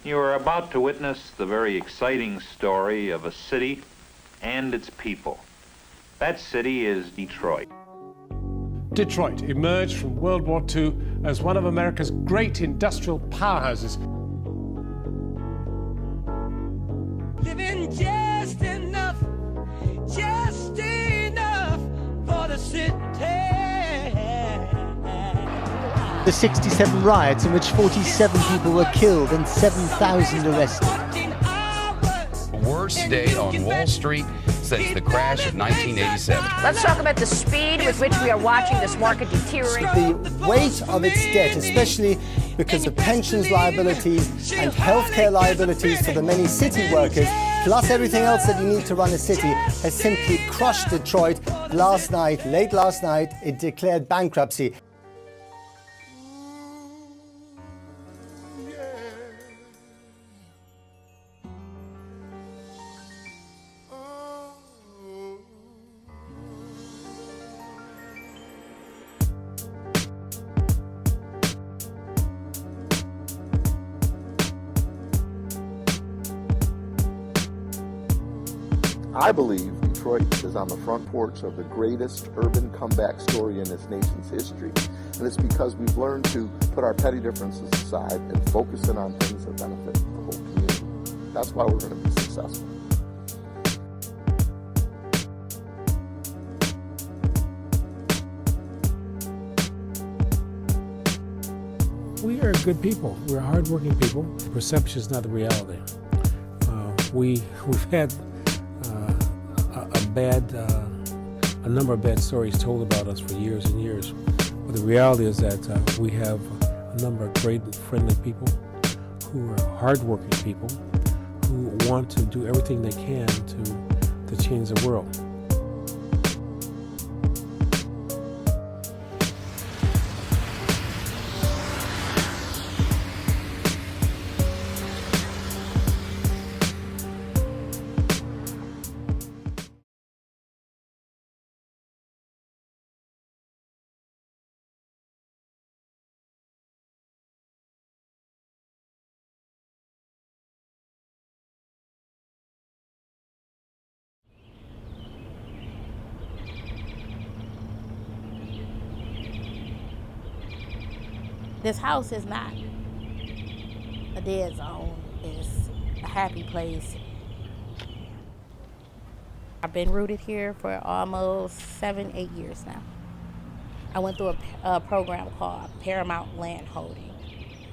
You are about to witness the very exciting story of a city and its people. That city is Detroit. Detroit emerged from World War II as one of America's great industrial powerhouses. Living just enough for the city. The 67 riots in which 47 people were killed and 7,000 arrested. The worst day on Wall Street since the crash of 1987. Let's talk about the speed with which we are watching this market deteriorate. The weight of its debt, especially because of pensions liabilities and healthcare liabilities for the many city workers, plus everything else that you need to run a city, has simply crushed Detroit. Late last night, it declared bankruptcy. I believe Detroit is on the front porch of the greatest urban comeback story in its nation's history. And it's because we've learned to put our petty differences aside and focus in on things that benefit the whole community. That's why we're going to be successful. We are good people. We're hardworking people. Perception is not the reality. We've had a number of bad stories told about us for years and years. But the reality is that we have a number of great and friendly people who are hardworking people who want to do everything they can to change the world. This house is not a dead zone. It's a happy place. I've been rooted here for almost 7-8 years now. I went through a program called Paramount Land Holding.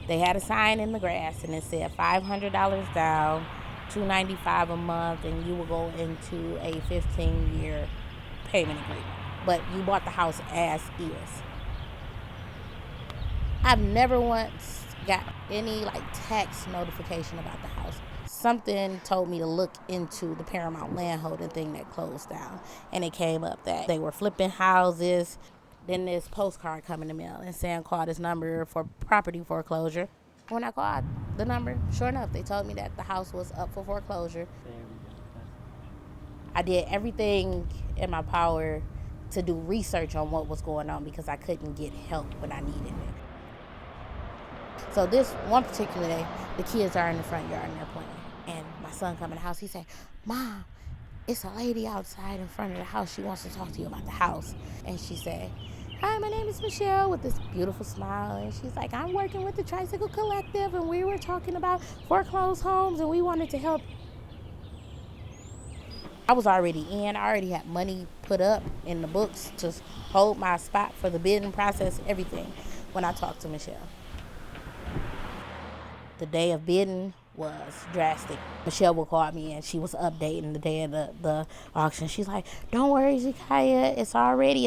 They had a sign in the grass and it said $500 down, $295 a month, and you will go into a 15-year payment agreement. But you bought the house as is. I've never once got any tax notification about the house. Something told me to look into the Paramount Land Holding thing that closed down, and it came up that they were flipping houses. Then this postcard come in the mail and saying call this number for property foreclosure. When I called the number, sure enough, they told me that the house was up for foreclosure. I did everything in my power to do research on what was going on because I couldn't get help when I needed it. So this one particular day, the kids are in the front yard and they're playing. And my son come in the house, he said, "Mom, it's a lady outside in front of the house. She wants to talk to you about the house." And she said, "Hi, my name is Michelle," with this beautiful smile. And she's like, "I'm working with the Tricycle Collective and we were talking about foreclosed homes and we wanted to help." I was already in. I already had money put up in the books to hold my spot for the bidding process, everything, when I talked to Michelle. The day of bidding was drastic. Michelle would call me and she was updating the day of the auction. She's like, "Don't worry, Jakaya, it's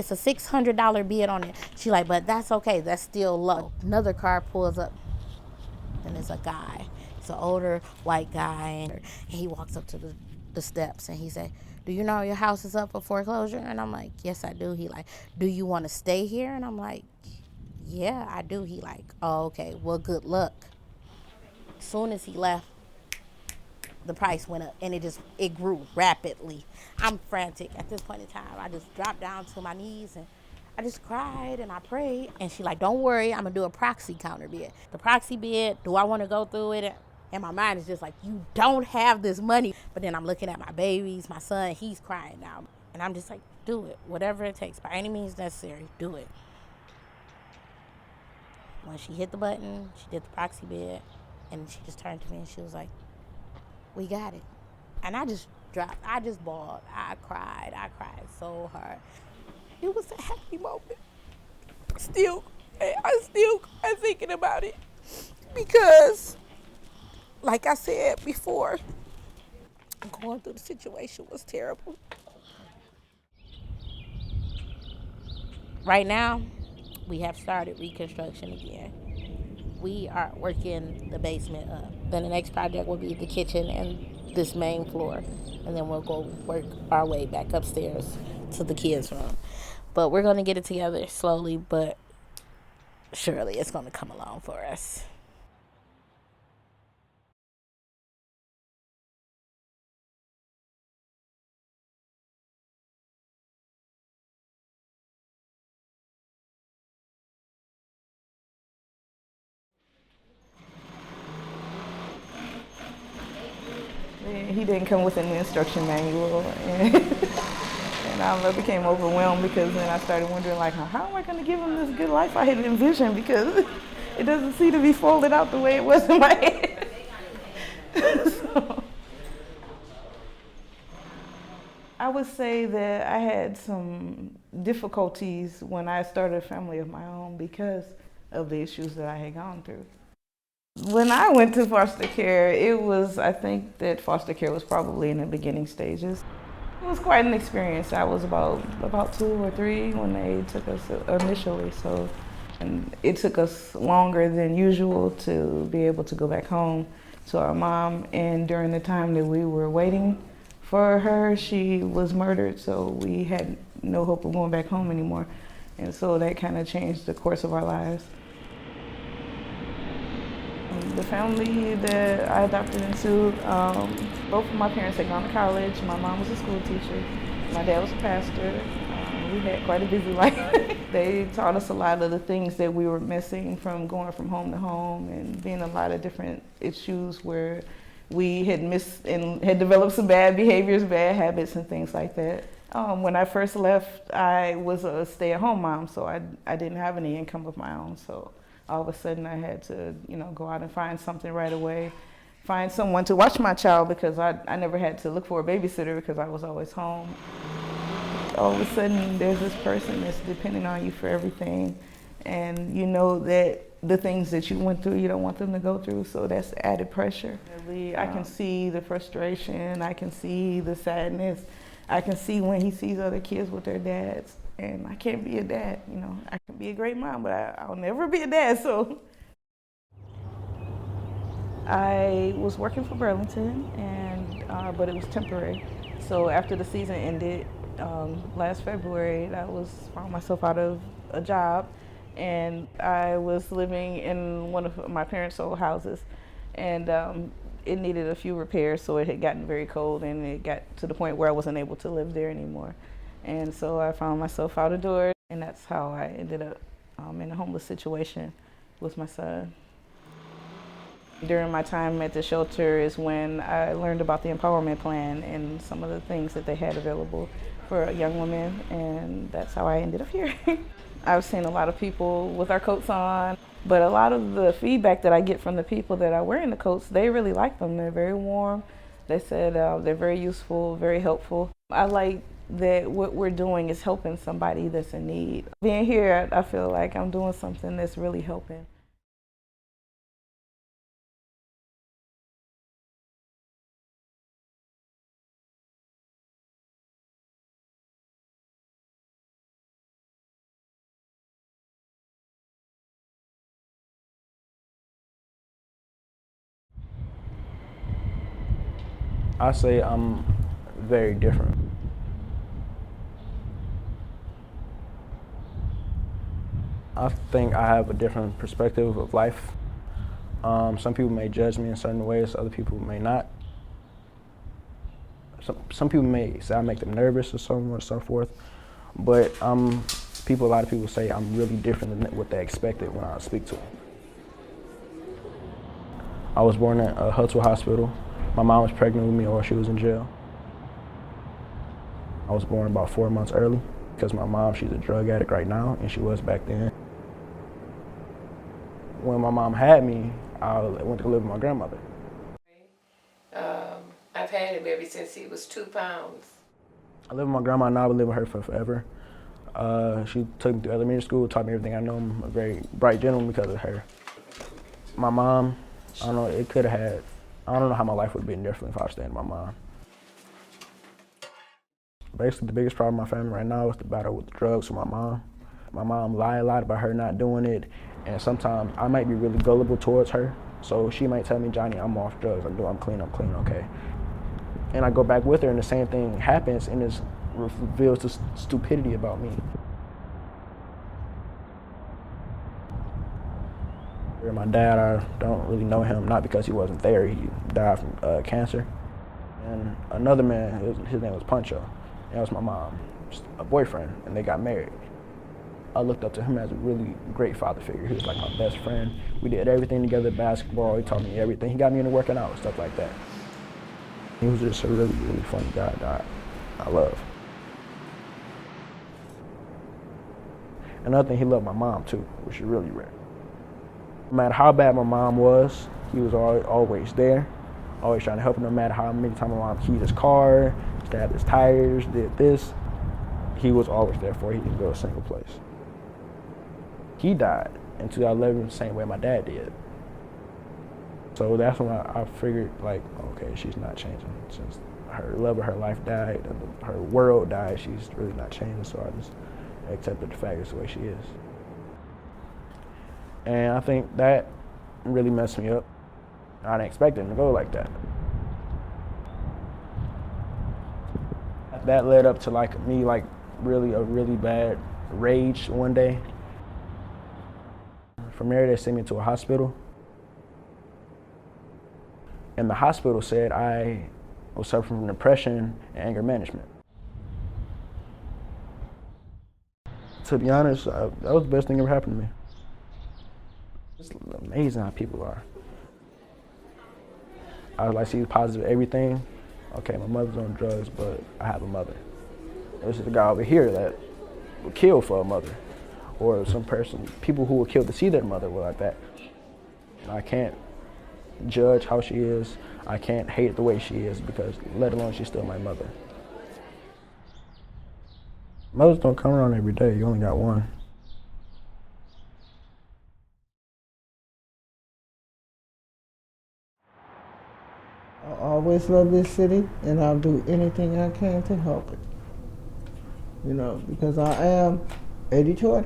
a $600 bid on it." She's like, "But that's okay, that's still low." Another car pulls up and it's a guy. It's an older white guy, and he walks up to the steps and he said, "Do you know your house is up for foreclosure?" And I'm like, "Yes, I do." He like, "Do you want to stay here?" And I'm like, "Yeah, I do." He like, "Oh, okay, well, good luck." As soon as he left, the price went up and it grew rapidly. I'm frantic at this point in time. I just dropped down to my knees and I just cried and I prayed. And she like, "Don't worry, I'm gonna do a proxy counter bid." The proxy bid, do I want to go through it? And my mind is just like, you don't have this money. But then I'm looking at my babies, my son, he's crying now. And I'm just like, do it. Whatever it takes, by any means necessary, do it. When she hit the button, she did the proxy bid, and she just turned to me and she was like, we got it. And I just dropped, I just bawled. I cried so hard. It was a happy moment. I still am thinking about it because, like I said before, going through the situation was terrible. Right now, we have started reconstruction again. We are working the basement up. Then the next project will be the kitchen and this main floor. And then we'll go work our way back upstairs to the kids' room. But we're gonna get it together slowly, but surely it's gonna come along for us. He didn't come with an instruction manual, and I became overwhelmed because then I started wondering, like, how am I going to give him this good life I had envisioned, because it doesn't seem to be folded out the way it was in my head. So, I would say that I had some difficulties when I started a family of my own because of the issues that I had gone through. When I went to foster care, I think that foster care was probably in the beginning stages. It was quite an experience. I was about 2 or 3 when they took us initially, and it took us longer than usual to be able to go back home to our mom. And during the time that we were waiting for her, she was murdered, so we had no hope of going back home anymore. And so that kind of changed the course of our lives. The family that I adopted into, both of my parents had gone to college. My mom was a school teacher. My dad was a pastor. We had quite a busy life. They taught us a lot of the things that we were missing from going from home to home and being a lot of different issues where we had missed and had developed some bad behaviors, bad habits, and things like that. When I first left, I was a stay-at-home mom, so I didn't have any income of my own. So all of a sudden I had to, go out and find something right away, find someone to watch my child, because I never had to look for a babysitter because I was always home. All of a sudden there's this person that's depending on you for everything, and you know that the things that you went through, you don't want them to go through, so that's added pressure. I can see the frustration, I can see the sadness, I can see when he sees other kids with their dads. And I can't be a dad, I can be a great mom, but I'll never be a dad, so. I was working for Burlington, but it was temporary. So after the season ended last February, I found myself out of a job, and I was living in one of my parents' old houses, and it needed a few repairs, so it had gotten very cold, and it got to the point where I wasn't able to live there anymore. And so I found myself out of doors, and that's how I ended up in a homeless situation with my son. During my time at the shelter is when I learned about the empowerment plan and some of the things that they had available for young women, and that's how I ended up here. I've seen a lot of people with our coats on, but a lot of the feedback that I get from the people that are wearing the coats, they really like them. They're very warm. They said they're very useful, very helpful. I like that what we're doing is helping somebody that's in need. Being here, I feel like I'm doing something that's really helping. I say I'm very different. I think I have a different perspective of life. Some people may judge me in certain ways, other people may not. Some people may say I make them nervous or so on and so forth, but a lot of people say I'm really different than what they expected when I speak to them. I was born at Hutzel Hospital. My mom was pregnant with me while she was in jail. I was born about 4 months early because my mom, she's a drug addict right now, and she was back then. When my mom had me, I went to live with my grandmother. I've had him ever since he was 2 pounds. I live with my grandma now. I live with her for forever. She took me to elementary school, taught me everything I know. I'm a very bright gentleman because of her. My mom, I don't know, I don't know how my life would have been different if I was staying with my mom. Basically, the biggest problem in my family right now is the battle with the drugs with my mom. My mom lied a lot about her not doing it, and sometimes I might be really gullible towards her. So she might tell me, Johnny, I'm off drugs. I'm clean, okay. And I go back with her, and the same thing happens, and it reveals this stupidity about me. My dad, I don't really know him, not because he wasn't there. He died from cancer. And another man, his name was Pancho. And that was my mom's boyfriend, and they got married. I looked up to him as a really great father figure. He was like my best friend. We did everything together, basketball, he taught me everything. He got me into working out and stuff like that. He was just a really, really funny guy that I love. Another thing, he loved my mom too, which is really rare. No matter how bad my mom was, he was always there, always trying to help her. No matter how many times my mom keyed his car, stabbed his tires, did this, he was always there for her. He didn't go a single place. He died in 2011 the same way my dad did. So that's when I figured, like, okay, she's not changing. Since her love of her life died and her world died, she's really not changing, so I just accepted the fact it's the way she is. And I think that really messed me up. I didn't expect it to go like that. That led up to me a really bad rage one day. From there, they sent me to a hospital. And the hospital said I was suffering from depression and anger management. To be honest, that was the best thing ever happened to me. It's amazing how people are. I see positive everything. Okay, my mother's on drugs, but I have a mother. There's a guy over here that would kill for a mother, or people who would kill to see their mother were like that. I can't judge how she is. I can't hate the way she is, because let alone she's still my mother. Mothers don't come around every day. You only got one. I always love this city, and I'll do anything I can to help it. You know, because I am a Detroiter.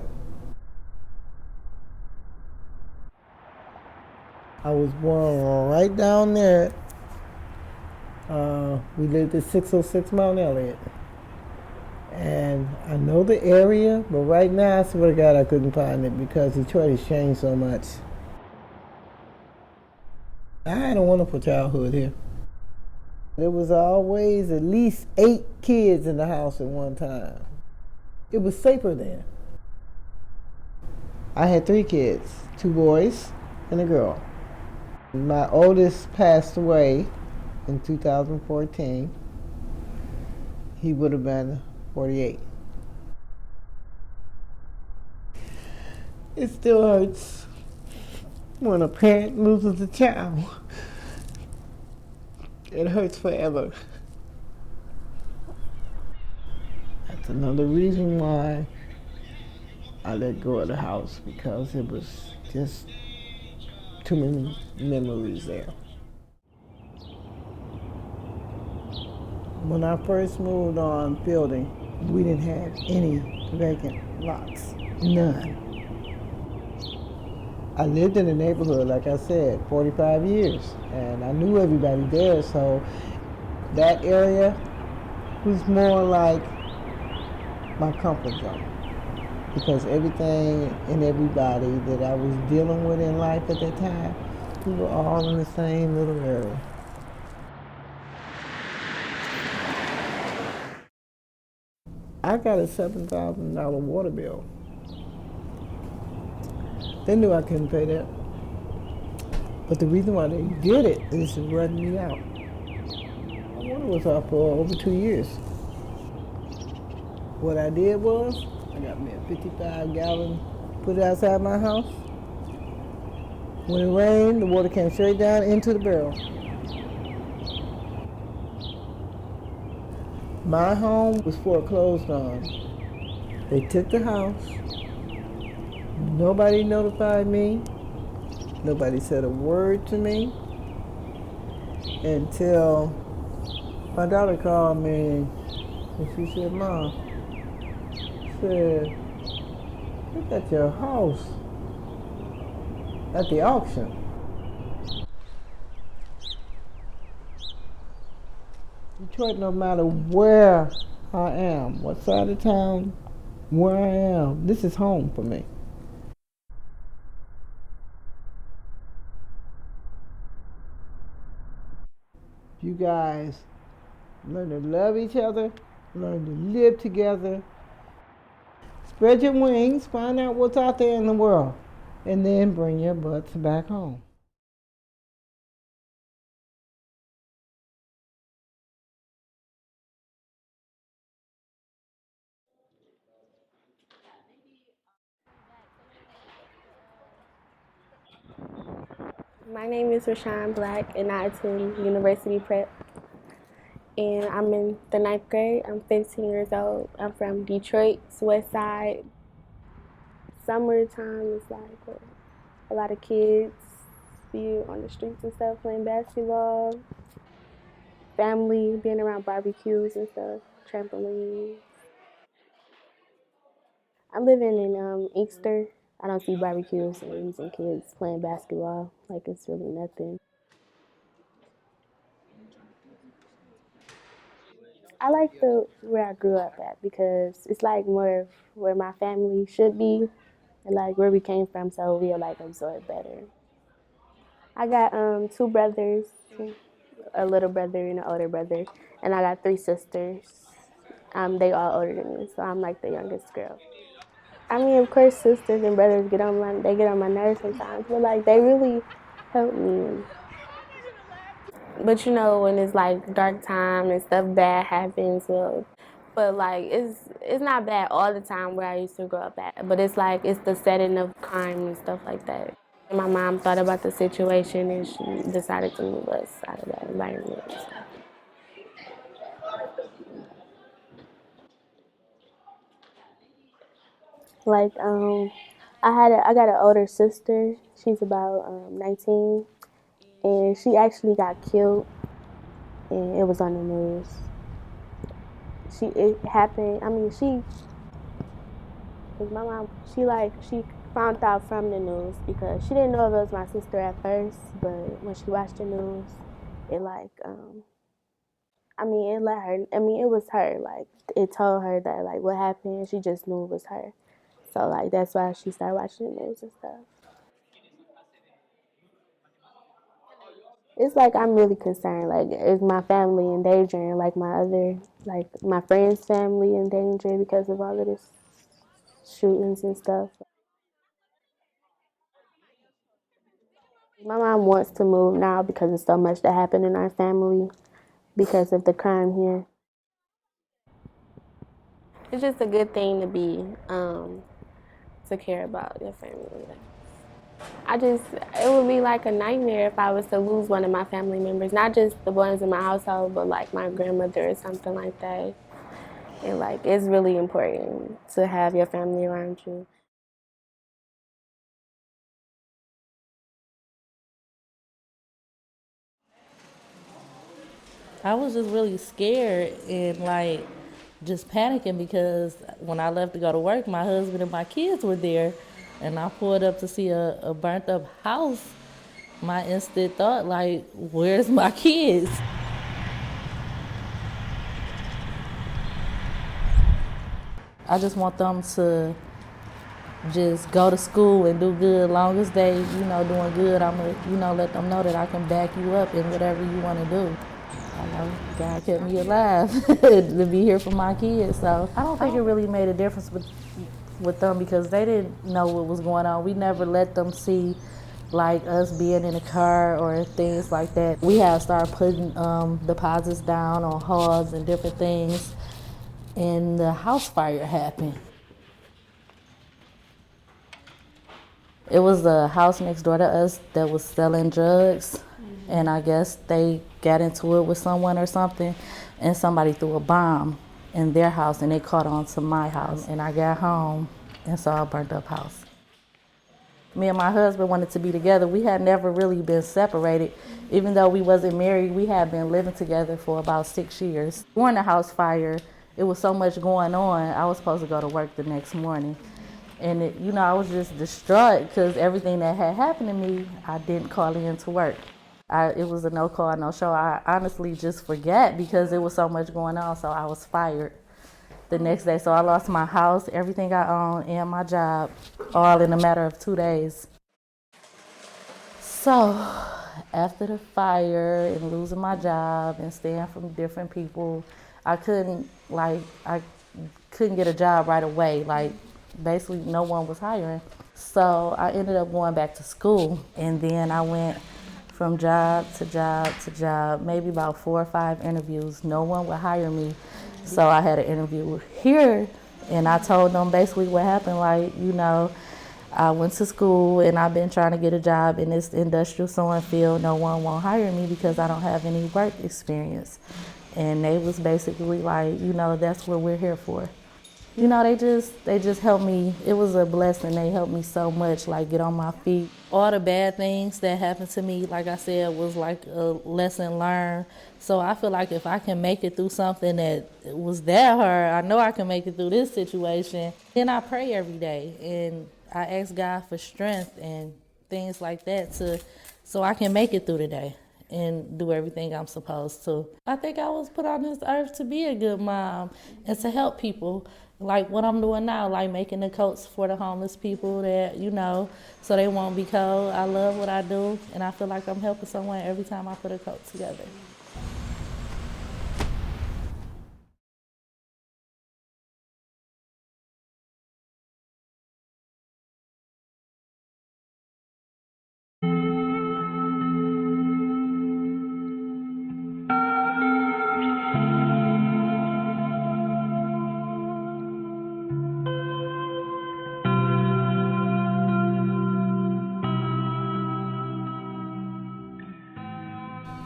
I was born right down there. We lived at 606 Mount Elliott. And I know the area, but right now, I swear to God, I couldn't find it because Detroit has changed so much. I had a wonderful childhood here. There was always at least 8 kids in the house at one time. It was safer then. I had 3 kids, 2 boys and a girl. My oldest passed away in 2014. He would have been 48. It still hurts when a parent loses a child. It hurts forever. That's another reason why I let go of the house, because it was just too many memories there. When I first moved on Fielding, we didn't have any vacant lots, none. I lived in the neighborhood, like I said, 45 years, and I knew everybody there, so that area was more like my comfort zone, because everything and everybody that I was dealing with in life at that time, we were all in the same little area. I got a $7,000 water bill. They knew I couldn't pay that. But the reason why they did it is to run me out. My water was off for over 2 years. What I did was, I got me a 55-gallon, put it outside my house. When it rained, the water came straight down into the barrel. My home was foreclosed on. They took the house. Nobody notified me. Nobody said a word to me until my daughter called me and she said, Mom, look at your house at the auction. Detroit, no matter where I am, what side of town, where I am, this is home for me. You guys learn to love each other, learn to live together, spread your wings, find out what's out there in the world, and then bring your butts back home. My name is Rashawn Black, and I attend University Prep. And I'm in the 9th grade. I'm 15 years old. I'm from Detroit's West Side. Summertime is like a lot of kids be on the streets and stuff playing basketball. Family being around barbecues and stuff, trampolines. I'm living in Inkster. I don't see barbecues and kids playing basketball. Like, it's really nothing. I like where I grew up at because it's like more of where my family should be and like where we came from, so we'll like absorb better. I got 2 brothers, a little brother and an older brother, and I got 3 sisters. They all older than me, so I'm like the youngest girl. I mean, of course, sisters and brothers get on my nerves sometimes, but like they really help me. But you know, when it's like dark time and stuff bad happens, but like it's not bad all the time where I used to grow up at. But it's like it's the setting of crime and stuff like that. And my mom thought about the situation and she decided to move us out of that environment. Like I got an older sister. She's about 19, and she actually got killed, and it was on the news. It happened. I mean, cause my mom, she found out from the news because she didn't know if it was my sister at first, but when she watched the news, it like, it let her. It was her. Like, it told her that like what happened. She just knew it was her. So like that's why she started watching the news and stuff. It's like I'm really concerned. Like, is my family in danger, and like my friends' family in danger because of all of this shootings and stuff. My mom wants to move now because there's so much that happened in our family because of the crime here. It's just a good thing to be to care about your family. It would be like a nightmare if I was to lose one of my family members, not just the ones in my household, but like my grandmother or something like that. And like, it's really important to have your family around you. I was just really scared and like just panicking because when I left to go to work, my husband and my kids were there, and I pulled up to see a burnt up house. My instant thought, like, where's my kids? I just want them to just go to school and do good. Long as they, doing good, I'm gonna, let them know that I can back you up in whatever you want to do. I know God kept me alive to be here for my kids. So I don't think it really made a difference with them because they didn't know what was going on. We never let them see like us being in a car or things like that. We had started putting deposits down on halls and different things, and the house fire happened. It was a house next door to us that was selling drugs, and I guess they got into it with someone or something, and somebody threw a bomb in their house, and it caught on to my house, and I got home and saw a burnt up house. Me and my husband wanted to be together. We had never really been separated. Even though we wasn't married, we had been living together for about 6 years. During the house fire, it was so much going on, I was supposed to go to work the next morning. And I was just distraught because everything that had happened to me, I didn't call in to work. It was a no call, no show. I honestly just forgot because there was so much going on, so I was fired the next day. So I lost my house, everything I owned, and my job, all in a matter of 2 days. So after the fire and losing my job and staying from different people, I couldn't get a job right away. Basically no one was hiring. So I ended up going back to school, and then I went from job to job to job, maybe about 4 or 5 interviews. No one would hire me. So I had an interview here, and I told them basically what happened. I went to school and I've been trying to get a job in this industrial sewing field. No one won't hire me because I don't have any work experience. And they was basically like, that's what we're here for. They just helped me. It was a blessing. They helped me so much, get on my feet. All the bad things that happened to me, like I said, was like a lesson learned. So I feel like if I can make it through something that was that hard, I know I can make it through this situation. Then I pray every day, and I ask God for strength and things like that so I can make it through the day and do everything I'm supposed to. I think I was put on this earth to be a good mom and to help people. Like what I'm doing now, making the coats for the homeless people that, so they won't be cold. I love what I do, and I feel like I'm helping someone every time I put a coat together.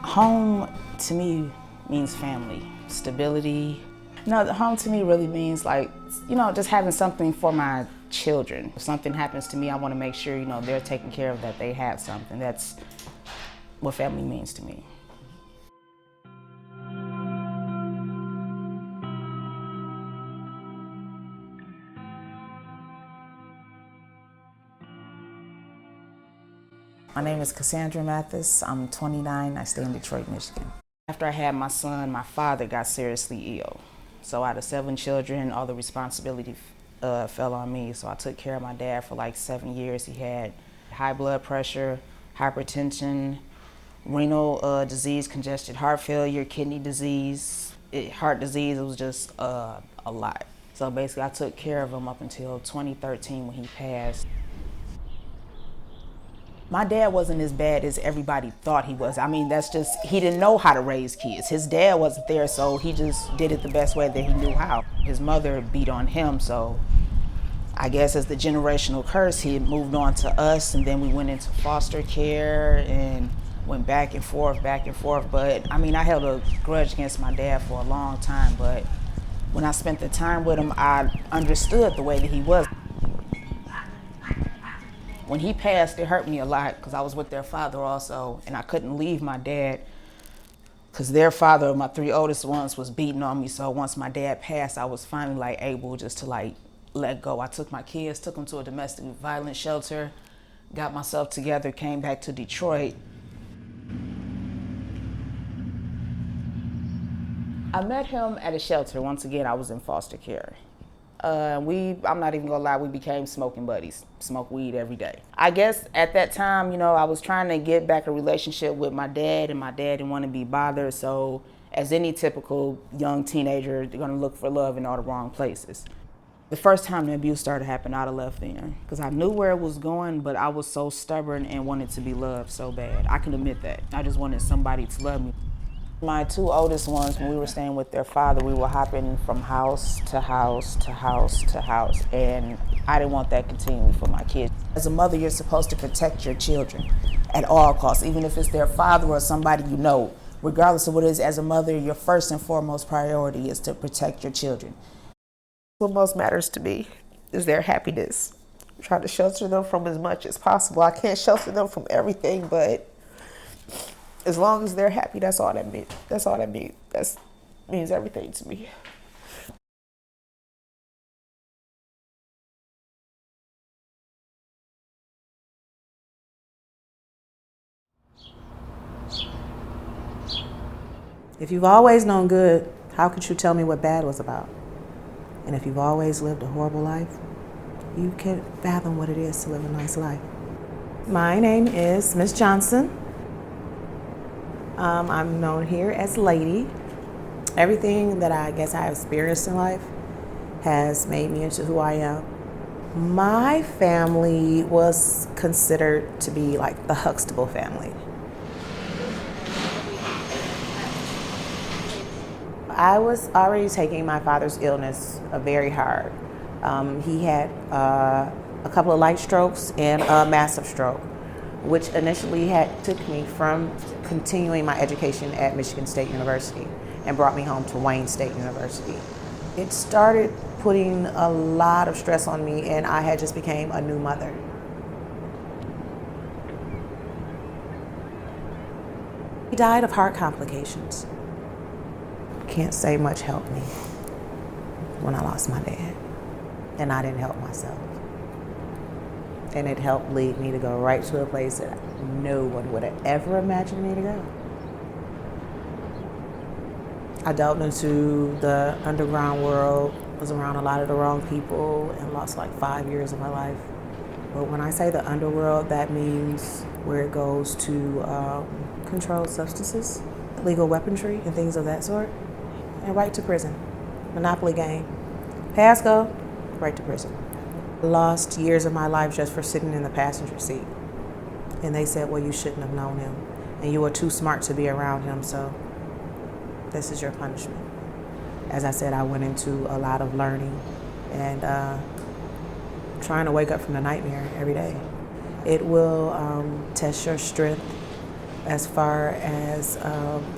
Home to me means family, stability. The home to me really means just having something for my children. If something happens to me, I want to make sure, they're taken care of, that they have something. That's what family means to me. My name is Cassandra Mathis. I'm 29. I stay in Detroit, Michigan. After I had my son, my father got seriously ill. So out of 7 children, all the responsibility fell on me. So I took care of my dad for 7 years. He had high blood pressure, hypertension, renal disease, congested heart failure, kidney disease, heart disease. It was just a lot. So basically I took care of him up until 2013 when he passed. My dad wasn't as bad as everybody thought he was. He didn't know how to raise kids. His dad wasn't there, so he just did it the best way that he knew how. His mother beat on him, so I guess as the generational curse, he had moved on to us, and then we went into foster care and went back and forth. But I held a grudge against my dad for a long time, but when I spent the time with him, I understood the way that he was. When he passed, it hurt me a lot because I was with their father also, and I couldn't leave my dad because their father, my 3 oldest ones, was beating on me. So once my dad passed, I was finally able just to let go. I took my kids, took them to a domestic violence shelter, got myself together, came back to Detroit. I met him at a shelter. Once again, I was in foster care. I'm not even gonna lie, we became smoking buddies, smoke weed every day. I guess at that time, I was trying to get back a relationship with my dad, and my dad didn't want to be bothered, so as any typical young teenager, they're gonna look for love in all the wrong places. The first time the abuse started happening, I'd have left then. Because I knew where it was going, but I was so stubborn and wanted to be loved so bad. I can admit that. I just wanted somebody to love me. My two oldest ones, when we were staying with their father, we were hopping from house to house to house to house. And I didn't want that continuing for my kids. As a mother, you're supposed to protect your children at all costs, even if it's their father or somebody you know. Regardless of what it is, as a mother, your first and foremost priority is to protect your children. What most matters to me is their happiness. I try to shelter them from as much as possible. I can't shelter them from everything, but as long as they're happy, that's all that means. That's all that means. That means everything to me. If you've always known good, how could you tell me what bad was about? And if you've always lived a horrible life, you can't fathom what it is to live a nice life. My name is Miss Johnson. I'm known here as Lady. Everything that I guess I experienced in life has made me into who I am. My family was considered to be like the Huxtable family. I was already taking my father's illness very hard. He had a couple of light strokes and a massive stroke, which initially took me from continuing my education at Michigan State University and brought me home to Wayne State University. It started putting a lot of stress on me, and I had just became a new mother. He died of heart complications. Can't say much helped me when I lost my dad, and I didn't help myself. And it helped lead me to go right to a place that no one would have ever imagined me to go. I delved into the underground world, was around a lot of the wrong people, and lost like 5 years of my life. But when I say the underworld, that means where it goes to controlled substances, legal weaponry, and things of that sort. And right to prison. Monopoly game. Pass go, right to prison. Lost years of my life just for sitting in the passenger seat. And they said, well, you shouldn't have known him. And you were too smart to be around him, so this is your punishment. As I said, I went into a lot of learning and trying to wake up from the nightmare every day. It will test your strength as far as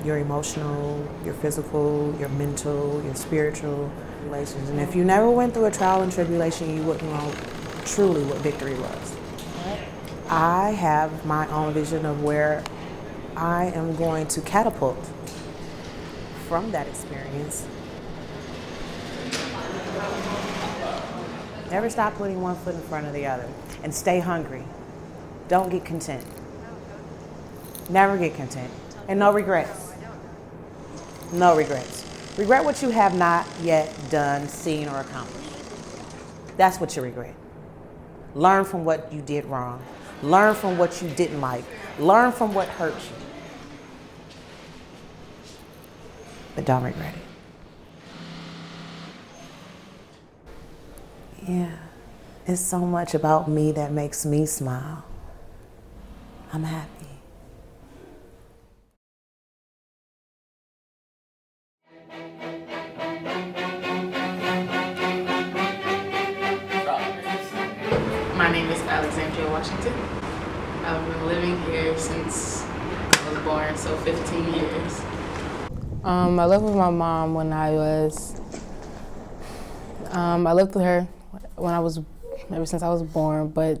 your emotional, your physical, your mental, your spiritual relations. And if you never went through a trial and tribulation, you wouldn't know truly what victory was. I have my own vision of where I am going to catapult from that experience. Never stop putting one foot in front of the other, and stay hungry. Don't get content. Never get content. And no regrets. No regrets. Regret what you have not yet done, seen, or accomplished. That's what you regret. Learn from what you did wrong. Learn from what you didn't like. Learn from what hurt you. But don't regret it. Yeah. It's so much about me that makes me smile. I'm happy. My name is Alexandria Washington. I've been living here since I was born, so 15 years. I lived with my mom when I was, I lived with her ever since I was born, but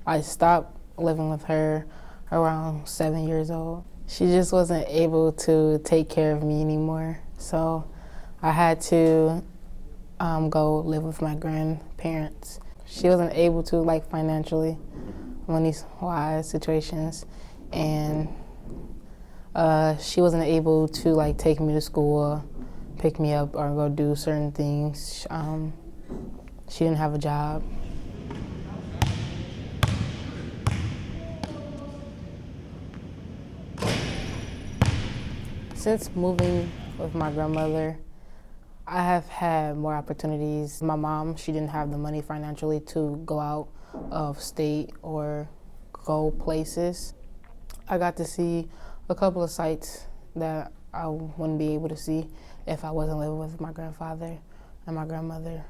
I stopped living with her around 7 years old. She just wasn't able to take care of me anymore, so I had to go live with my grandparents. She wasn't able to, like, financially, money-wise situations, and she wasn't able to, like, take me to school, pick me up, or go do certain things. She didn't have a job. Since moving with my grandmother, I have had more opportunities. My mom, she didn't have the money financially to go out of state or go places. I got to see a couple of sites that I wouldn't be able to see if I wasn't living with my grandfather and my grandmother.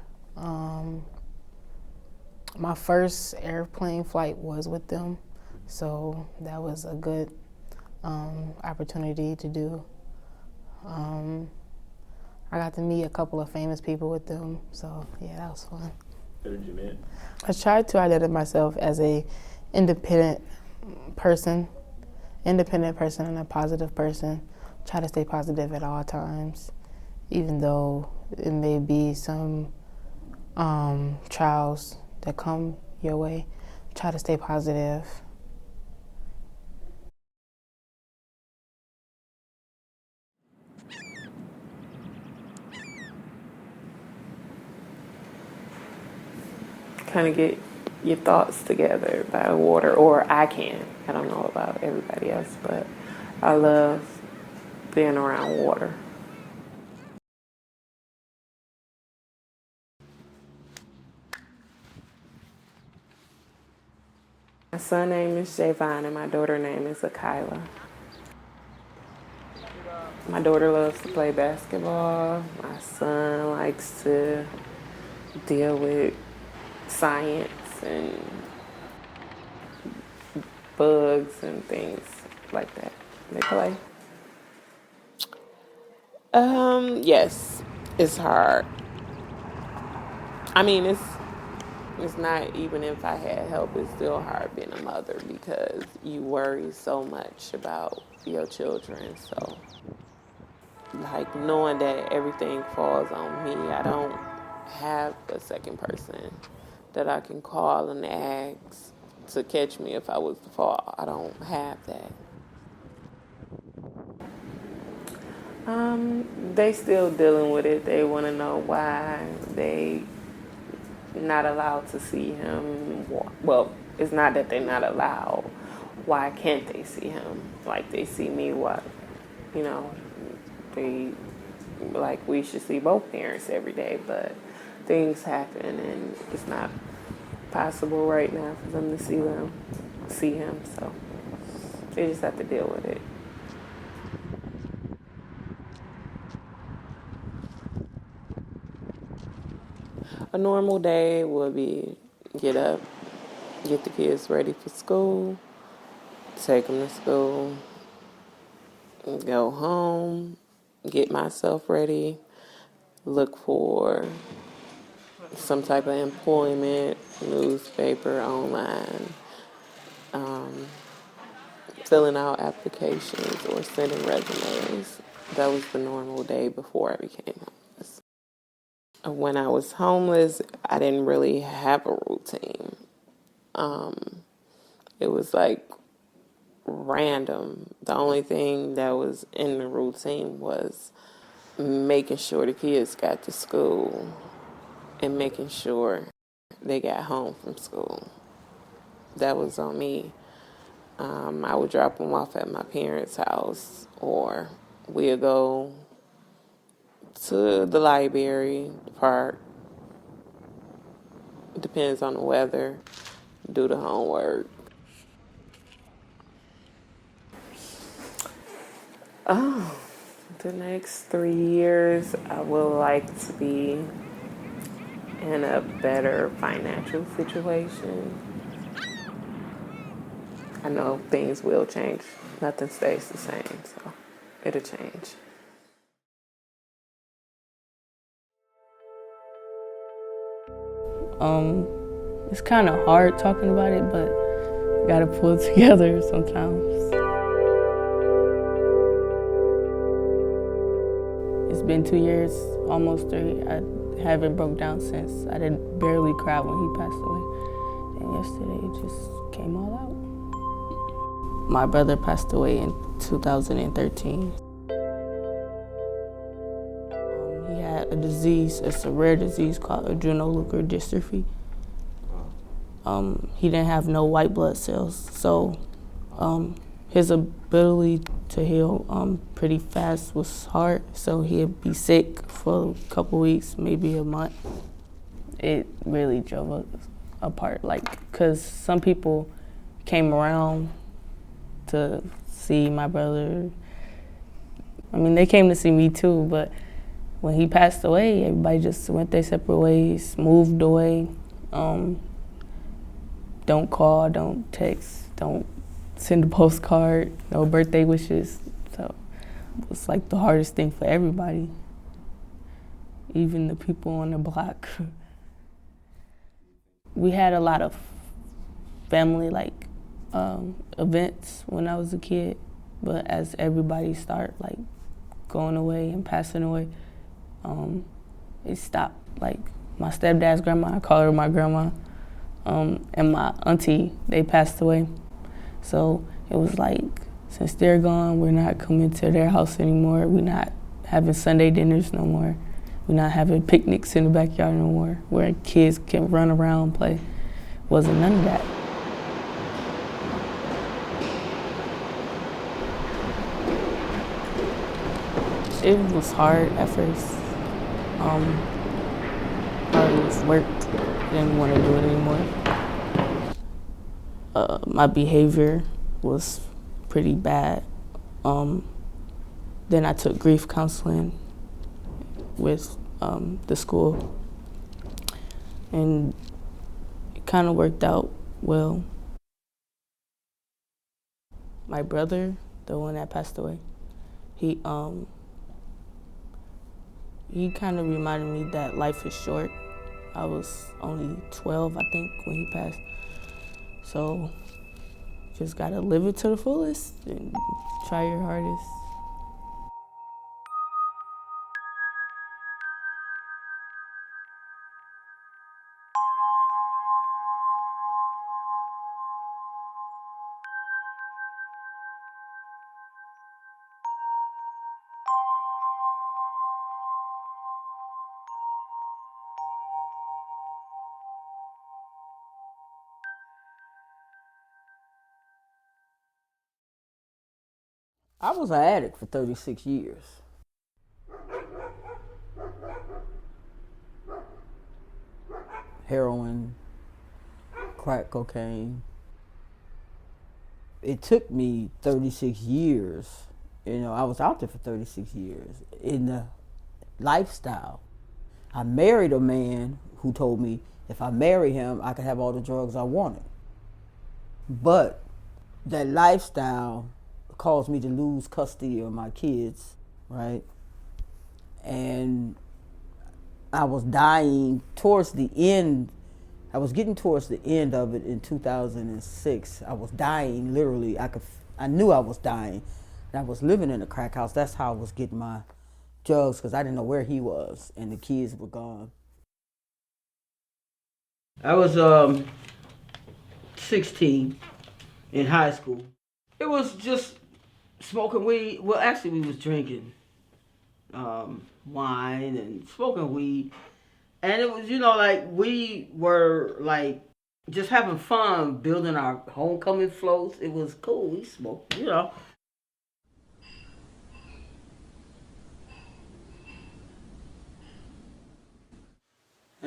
My first airplane flight was with them, so that was a good opportunity to do. I got to meet a couple of famous people with them, so yeah, that was fun. Who did you meet? I tried to identify myself as a independent person and a positive person. Try to stay positive at all times, even though it may be some trials that come your way. Try to stay positive. Kind of get your thoughts together by water, or I can. I don't know about everybody else, but I love being around water. My son name is Javon and my daughter name is Akila. My daughter loves to play basketball. My son likes to deal with science and bugs and things like that. They play. Yes, it's hard. I mean, it's not, even if I had help, it's still hard being a mother because you worry so much about your children. So, like, knowing that everything falls on me, I don't have a second person that I can call and ask to catch me if I was to fall. I don't have that. They still dealing with it. They want to know why they not allowed to see him. Well, it's not that they're not allowed. Why can't they see him? Like, they see me, what, you know, they, like, we should see both parents every day, but things happen and it's not possible right now for them to see him, so they just have to deal with it. A normal day would be get up, get the kids ready for school, take them to school, go home, get myself ready, look for some type of employment, newspaper, online, filling out applications or sending resumes. That was the normal day before I became homeless. When I was homeless, I didn't really have a routine. It was like random. The only thing that was in the routine was making sure the kids got to school and making sure they got home from school. That was on me. I would drop them off at my parents' house, or we'd go to the library, the park. It depends on the weather. Do the homework. The next 3 years, I would like to be in a better financial situation. I know things will change. Nothing stays the same, so it'll change. It's kind of hard talking about it, but you gotta pull it together sometimes. It's been 2 years, almost 3. I haven't broke down since. I didn't barely cry when he passed away. And yesterday it just came all out. My brother passed away in 2013. He had a disease, it's a rare disease called adrenal leukodystrophy. He didn't have no white blood cells, so His ability to heal pretty fast was hard, so he'd be sick for a couple weeks, maybe a month. It really drove us apart, because some people came around to see my brother. I mean, they came to see me too, but when he passed away, everybody just went their separate ways, moved away. Don't call, don't text, don't send a postcard, no birthday wishes. So it was like the hardest thing for everybody, even the people on the block. We had a lot of family events when I was a kid, but as everybody started going away and passing away, it stopped. Like my stepdad's grandma, I call her my grandma, and my auntie, they passed away. So it was like, since they're gone, we're not coming to their house anymore. We're not having Sunday dinners no more. We're not having picnics in the backyard no more, where kids can run around and play. Wasn't none of that. It was hard at first. It was work. Didn't want to do it anymore. My behavior was pretty bad. Then I took grief counseling with the school, and it kind of worked out well. My brother, the one that passed away, he kind of reminded me that life is short. I was only 12, I think, when he passed. So just gotta live it to the fullest and try your hardest. I was an addict for 36 years. Heroin, crack cocaine. It took me 36 years. I was out there for 36 years in the lifestyle. I married a man who told me if I marry him, I could have all the drugs I wanted. But that lifestyle caused me to lose custody of my kids, right? And I was dying towards the end. I was getting towards the end of it in 2006. I was dying, literally. I knew I was dying. And I was living in a crack house. That's how I was getting my drugs, because I didn't know where he was, and the kids were gone. I was 16 in high school. It was just smoking weed. Well, actually, we was drinking wine and smoking weed. And it was, we were, just having fun building our homecoming floats. It was cool. We smoked, And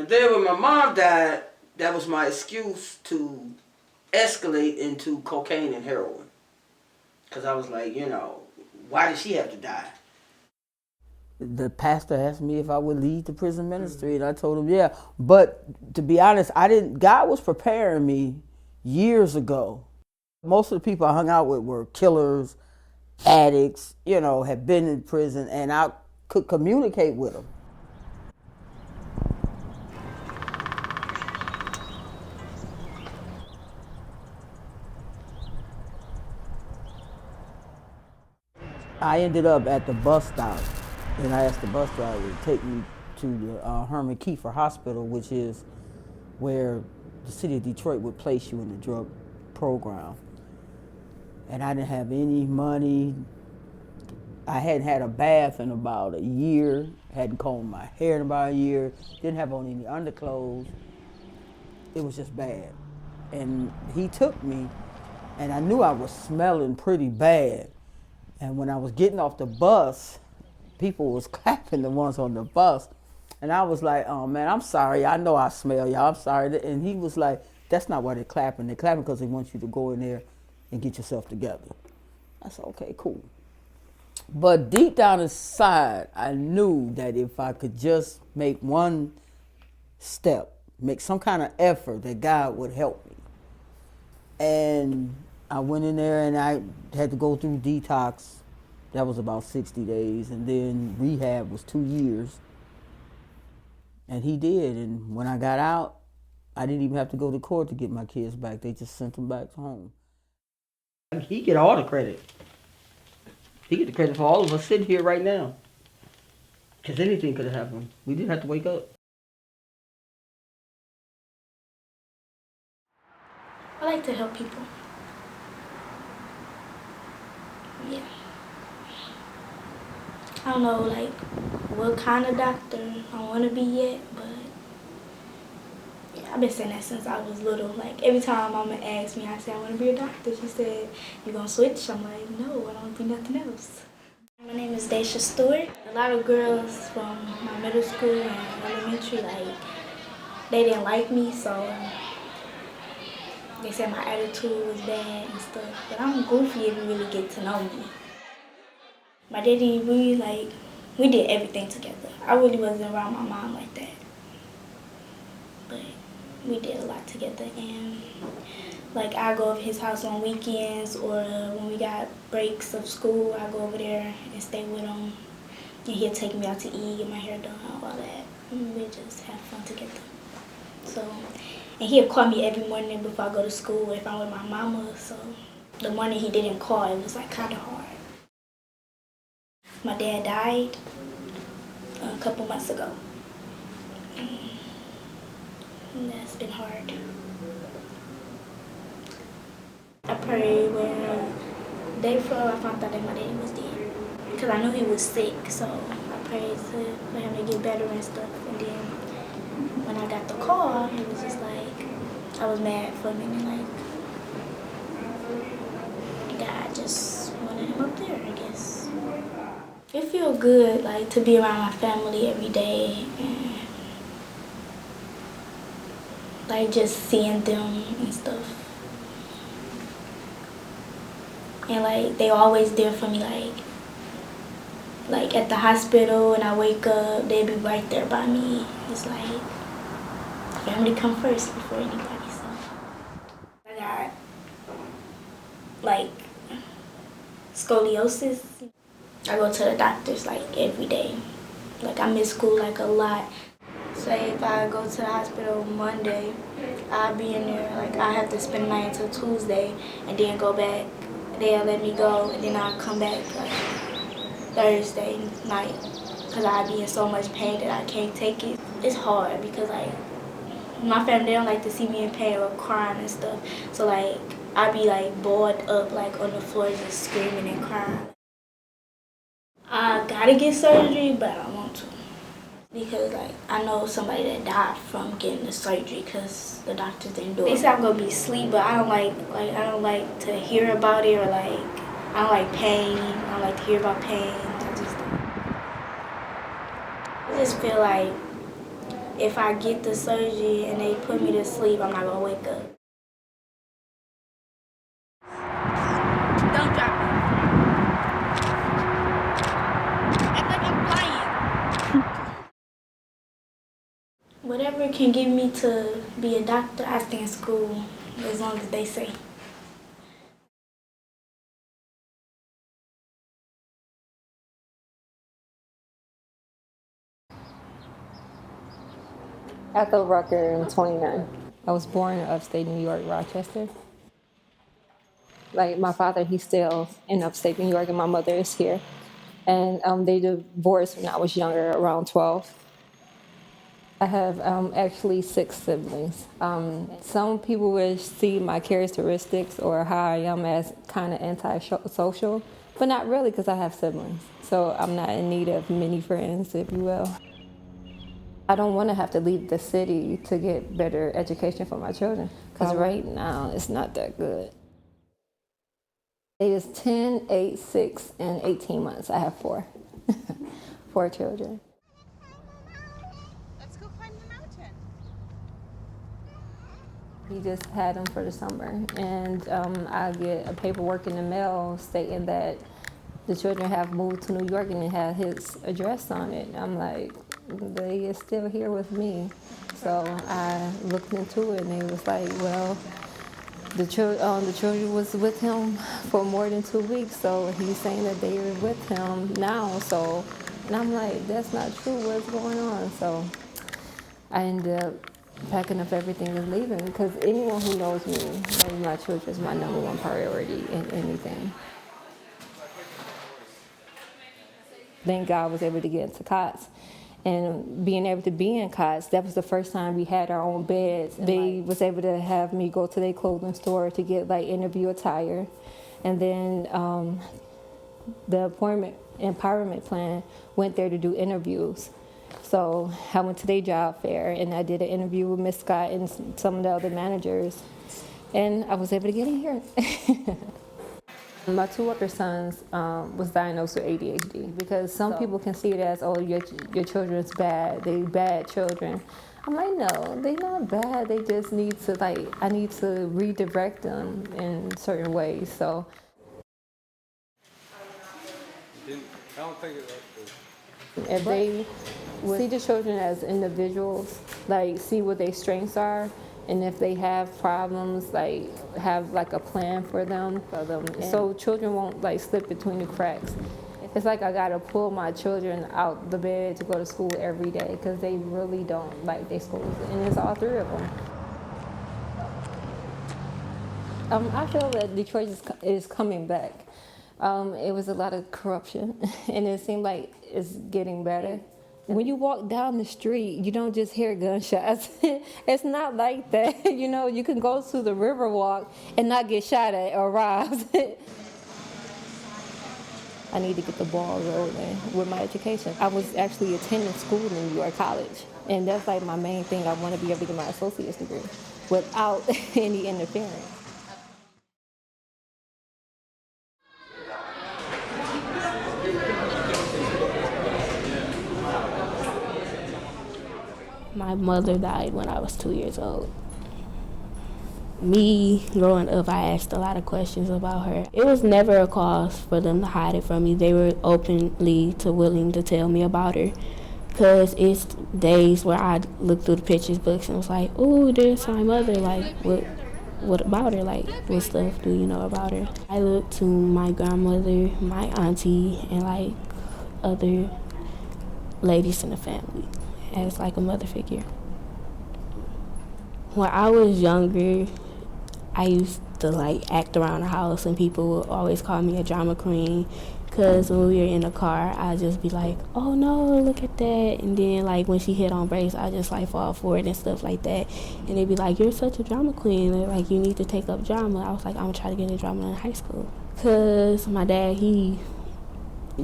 then when my mom died, that was my excuse to escalate into cocaine and heroin. Because I was like, why did she have to die? The pastor asked me if I would lead the prison ministry, and I told him, yeah. But to be honest, God was preparing me years ago. Most of the people I hung out with were killers, addicts, had been in prison, and I could communicate with them. I ended up at the bus stop, and I asked the bus driver to take me to the Herman Kiefer Hospital, which is where the city of Detroit would place you in the drug program. And I didn't have any money. I hadn't had a bath in about a year, hadn't combed my hair in about a year, didn't have on any underclothes. It was just bad. And he took me And I knew I was smelling pretty bad. And when I was getting off the bus, people was clapping, the ones on the bus. And I was like, oh man, I'm sorry. I know I smell y'all. I'm sorry. And he was like, that's not why they're clapping. They're clapping because they want you to go in there and get yourself together. I said, okay, cool. But deep down inside, I knew that if I could just make one step, make some kind of effort, that God would help me. And I went in there and I had to go through detox. That was about 60 days. And then rehab was 2 years. And he did. And when I got out, I didn't even have to go to court to get my kids back. They just sent them back home. He get all the credit. He get the credit for all of us sitting here right now. Because anything could have happened. We didn't have to wake up. I like to help people. Yeah. I don't know, like, what kind of doctor I want to be yet, but yeah, I've been saying that since I was little. Like, every time Mama asks me, I say I want to be a doctor. She said, you gonna switch? I'm like, no, I don't want to be nothing else. My name is Daisha Stewart. A lot of girls from my middle school and elementary, like, they didn't like me, so they said my attitude was bad and stuff. But I'm goofy if you really get to know me. My daddy, we did everything together. I really wasn't around my mom like that. But we did a lot together. And like, I go over his house on weekends, or when we got breaks of school, I go over there and stay with him. And he'll take me out to eat, get my hair done, all that. And we just have fun together. So, and he'll call me every morning before I go to school if I'm with my mama. So the morning he didn't call, it was like kind of hard. My dad died a couple months ago. And that's been hard. I prayed when day before I found out that my daddy was dead. Because I knew he was sick, so I prayed for him to get better and stuff. And then when I got the call, it was just like, I was mad for a minute, like, God just wanted him up there, I guess. It feels good, like, to be around my family every day and, like, just seeing them and stuff. And, like, they always there for me, like at the hospital, and I wake up, they'll be right there by me. It's like, family come first before anybody, so. I got, like, scoliosis. I go to the doctors, like, every day. Like, I miss school, like, a lot. Say if I go to the hospital Monday, I'll be in there, like, I have to spend the night until Tuesday and then go back. They'll let me go, and then I'll come back, like, Thursday night, because I'll be in so much pain that I can't take it. It's hard because, like, my family, they don't like to see me in pain or crying and stuff. So, like, I be, like, bored up, like, on the floor just screaming and crying. I gotta get surgery, but I don't want to. Because, like, I know somebody that died from getting the surgery because the doctors didn't do it. They say I'm gonna be asleep, but I don't like to hear about it, or, like, I don't like pain. I don't like to hear about pain. I just feel like if I get the surgery and they put me to sleep, I'm not gonna wake up. Don't drop me. Act like I'm playing. Whatever can get me to be a doctor, I stay in school as long as they say. Ethel Rucker, I'm 29. I was born in upstate New York, Rochester. Like, my father, he's still in upstate New York, and my mother is here. And they divorced when I was younger, around 12. I have actually 6 siblings. Some people would see my characteristics or how I am as kind of antisocial, but not really, because I have siblings. So I'm not in need of many friends, if you will. I don't want to have to leave the city to get better education for my children, because right now it's not that good. Ages 10, 8, 6, and 18 months. I have 4. 4 children. Let's go climb the mountain. He just had them for the summer, and I get a paperwork in the mail stating that the children have moved to New York and it had his address on it. I'm like, they are still here with me. So I looked into it, and it was like, well, the children was with him for more than 2 weeks, so he's saying that they are with him now. So, and I'm like, that's not true. What's going on? So I ended up packing up everything and leaving, because anyone who knows me knows my children is my #1 priority in anything. Thank God I was able to get into COTS. And being able to be in COTS, that was the first time we had our own beds. They was able to have me go to their clothing store to get like interview attire. And then the empowerment plan went there to do interviews. So I went to their job fair and I did an interview with Miss Scott and some of the other managers. And I was able to get in here. My 2 other sons was diagnosed with ADHD, because some people can see it as, oh, your children's bad, they bad children. I'm like, no, they're not bad, they just need to, I need to redirect them in certain ways, so. I don't think If they see the children as individuals, see what their strengths are, and if they have problems, have a plan for them. So children won't slip between the cracks. It's like I gotta pull my children out the bed to go to school every day, because they really don't like their schools, and it's all 3 of them. I feel that Detroit is coming back. It was a lot of corruption, and it seemed like it's getting better. When you walk down the street, you don't just hear gunshots. It's not like that. You can go to the Riverwalk and not get shot at or robbed. I need to get the ball rolling with my education. I was actually attending school in New York College, and that's my main thing. I want to be able to get my associate's degree without any interference. My mother died when I was 2 years old. Me growing up, I asked a lot of questions about her. It was never a cause for them to hide it from me. They were openly willing to tell me about her. Because it's days where I look through the pictures books and was like, oh, there's my mother. What about her? What stuff do you know about her? I look to my grandmother, my auntie, and other ladies in the family as a mother figure. When I was younger, I used to act around the house, and people would always call me a drama queen, because when we were in the car, I'd just be like, oh no, look at that. And then when she hit on brakes, I just fall for it and stuff like that. And they'd be like, you're such a drama queen, and you need to take up drama. I was like, I'm gonna try to get into drama in high school. Because my dad, he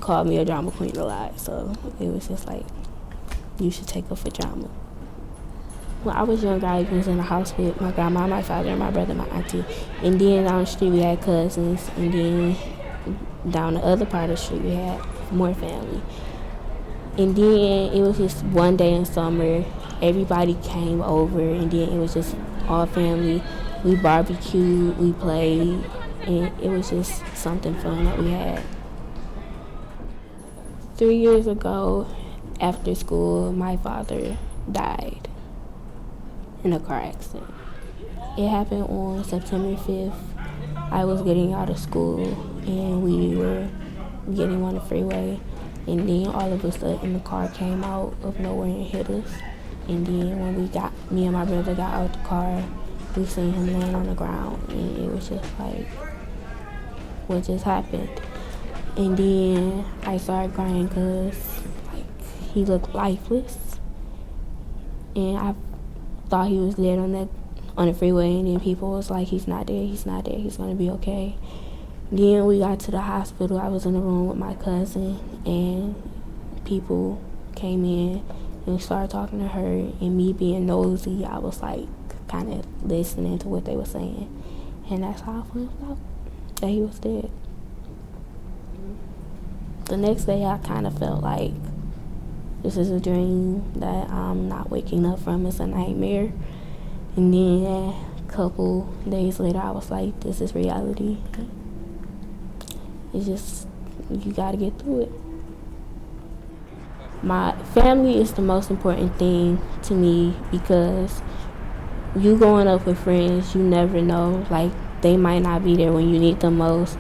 called me a drama queen a lot, so it was just you should take up for drama. When I was younger, I was in the house with my grandma, my father, my brother, my auntie. And then down the street, we had cousins. And then down the other part of the street, we had more family. And then it was just one day in summer, everybody came over, and then it was just all family. We barbecued, we played, and it was just something fun that we had. 3 years ago, after school, my father died in a car accident. It happened on September 5th. I was getting out of school and we were getting on the freeway, and then all of a sudden the car came out of nowhere and hit us. And then when me and my brother got out the car, we seen him laying on the ground, and it was just what just happened? And then I started crying because he looked lifeless, and I thought he was dead on the freeway, and then people was like, he's not dead, he's gonna be okay. Then we got to the hospital. I was in the room with my cousin, and people came in and started talking to her, and me being nosy, I was kind of listening to what they were saying, and that's how I found out. that he was dead. The next day I kind of felt like this is a dream that I'm not waking up from. It's a nightmare. And then a couple days later I was like, this is reality. It's just, you gotta get through it. My family is the most important thing to me because you growing up with friends, you never know, like they might not be there when you need them most,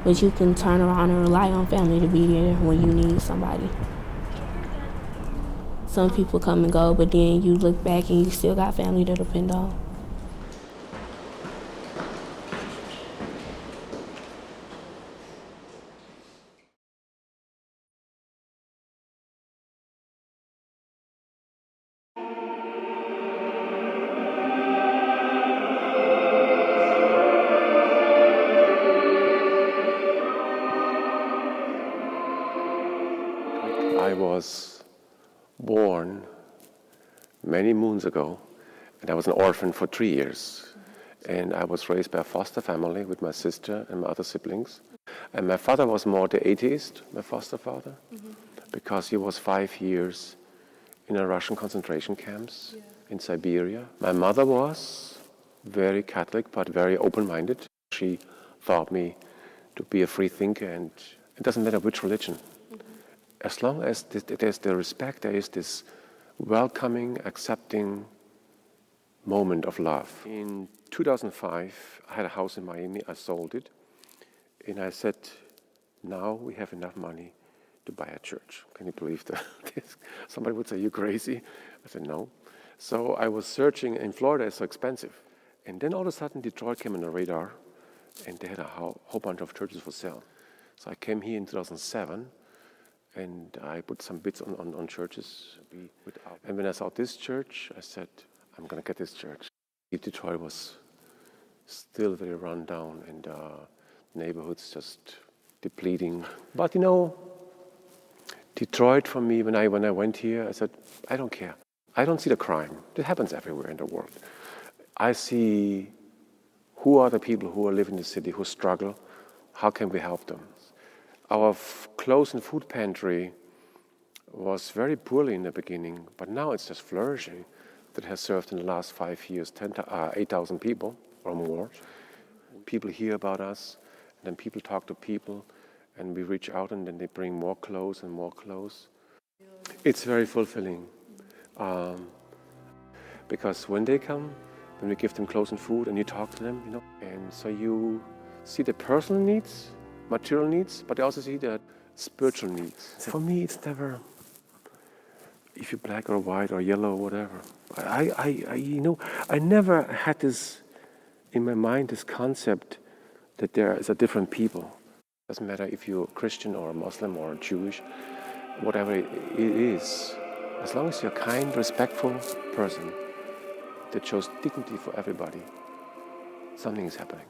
but you can turn around and rely on family to be there when you need somebody. Some people come and go, but then you look back and you still got family to depend on. I was born many moons ago, and I was an orphan for 3 years. And I was raised by a foster family with my sister and my other siblings. And my father was more the atheist, my foster father, because he was 5 years in a Russian concentration camps in Siberia. My mother was very Catholic, but very open-minded. She taught me to be a free thinker, and it doesn't matter which religion. As long as there's the respect, there is this welcoming, accepting moment of love. In 2005, I had a house in Miami. I sold it, and I said, now we have enough money to buy a church. Can you believe that? Somebody would say, you crazy? I said, no. So I was searching, in Florida it's so expensive. And then all of a sudden Detroit came on the radar, and they had a whole bunch of churches for sale. So I came here in 2007, and I put some bids on churches. And when I saw this church, I said, I'm going to get this church. Detroit was still very run down, and neighborhoods just depleting. But you know, Detroit for me, when I went here, I said, I don't care. I don't see the crime. It happens everywhere in the world. I see who are the people who are living in the city, who struggle. How can we help them? Our clothes and food pantry was very poorly in the beginning, but now it's just flourishing. That has served in the last 5 years 8,000 people or more. People hear about us, and then people talk to people, and we reach out, and then they bring more clothes and more clothes. It's very fulfilling, because when they come, when we give them clothes and food, and you talk to them, you know, and so you see the personal needs, material needs, but you also see the spiritual needs. For me, it's never if you're black or white or yellow or whatever. I never had this in my mind, this concept that there is a different people. It doesn't matter if you're Christian or Muslim or Jewish, whatever it is. As long as you're a kind, respectful person that shows dignity for everybody, something is happening.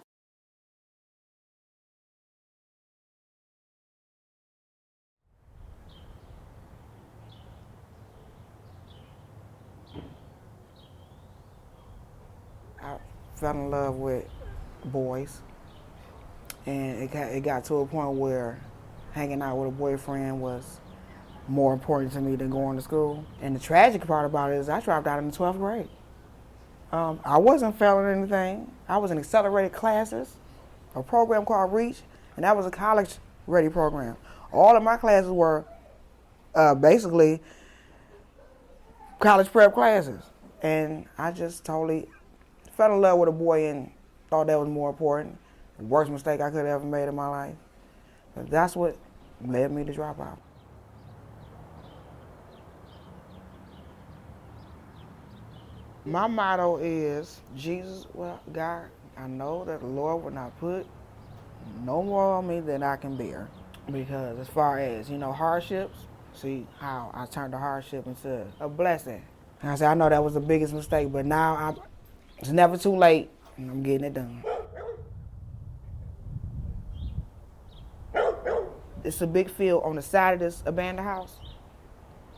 I fell in love with boys, and it got to a point where hanging out with a boyfriend was more important to me than going to school. And the tragic part about it is I dropped out in the 12th grade. I wasn't failing anything. I was in accelerated classes, a program called REACH, and that was a college-ready program. All of my classes were basically college prep classes. And I just totally fell in love with a boy and thought that was more important. The worst mistake I could have ever made in my life. But that's what led me to drop out. My motto is, Jesus, well, God, I know that the Lord will not put no more on me than I can bear. Because as far as, hardships, see how I turned the hardship into a blessing. And I said, I know that was the biggest mistake, but now it's never too late, and I'm getting it done. It's a big field on the side of this abandoned house.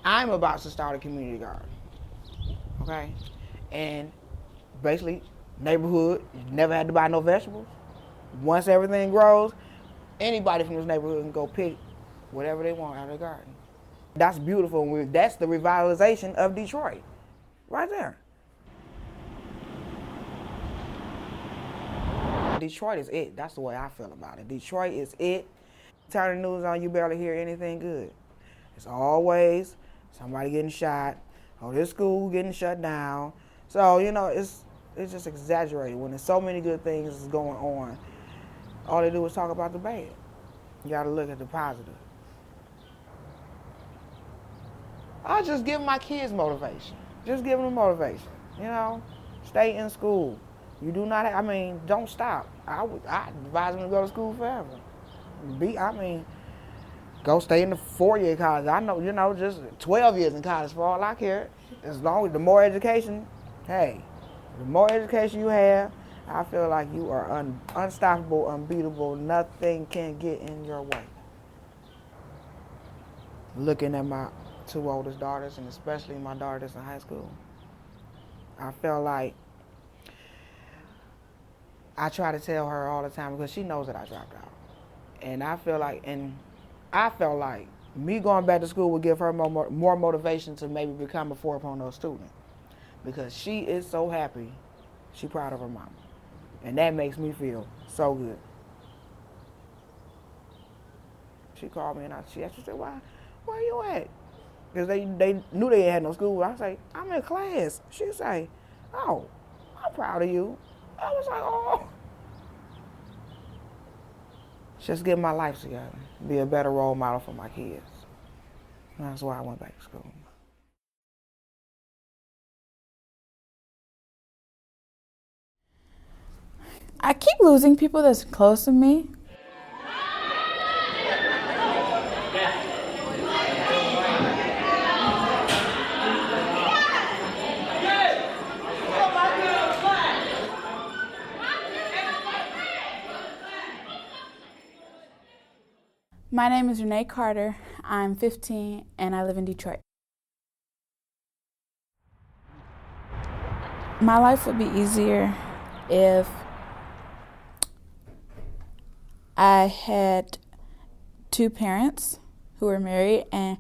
I'm about to start a community garden, okay? And basically, neighborhood, you never had to buy no vegetables. Once everything grows, anybody from this neighborhood can go pick whatever they want out of the garden. That's beautiful. And that's the revitalization of Detroit, right there. Detroit is it. That's the way I feel about it. Detroit is it. Turn the news on, you barely hear anything good. It's always somebody getting shot, or this school getting shut down. So, you know, it's just exaggerated. When there's so many good things going on, all they do is talk about the bad. You gotta look at the positive. I just give my kids motivation. Just give them motivation, you know? Stay in school. You do not, don't stop. I advise them to go to school forever. Go stay in the 4-year college. I know, you know, just 12 years in college for all I care. As long as the more education, hey, the more education you have, I feel like you are unstoppable, unbeatable. Nothing can get in your way. Looking at my 2 oldest daughters, and especially my daughter that's in high school, I feel like I try to tell her all the time because she knows that I dropped out. And I felt like me going back to school would give her more motivation to maybe become a 4.0 student, because she is so happy. She's proud of her mama. And that makes me feel so good. She called me and she said, where you at? Because they knew they had no school. I say, I'm in class. She say, oh, I'm proud of you. I was like, oh. Just get my life together. Be a better role model for my kids. And that's why I went back to school. I keep losing people that's close to me. My name is Renee Carter. I'm 15 and I live in Detroit. My life would be easier if I had 2 parents who were married and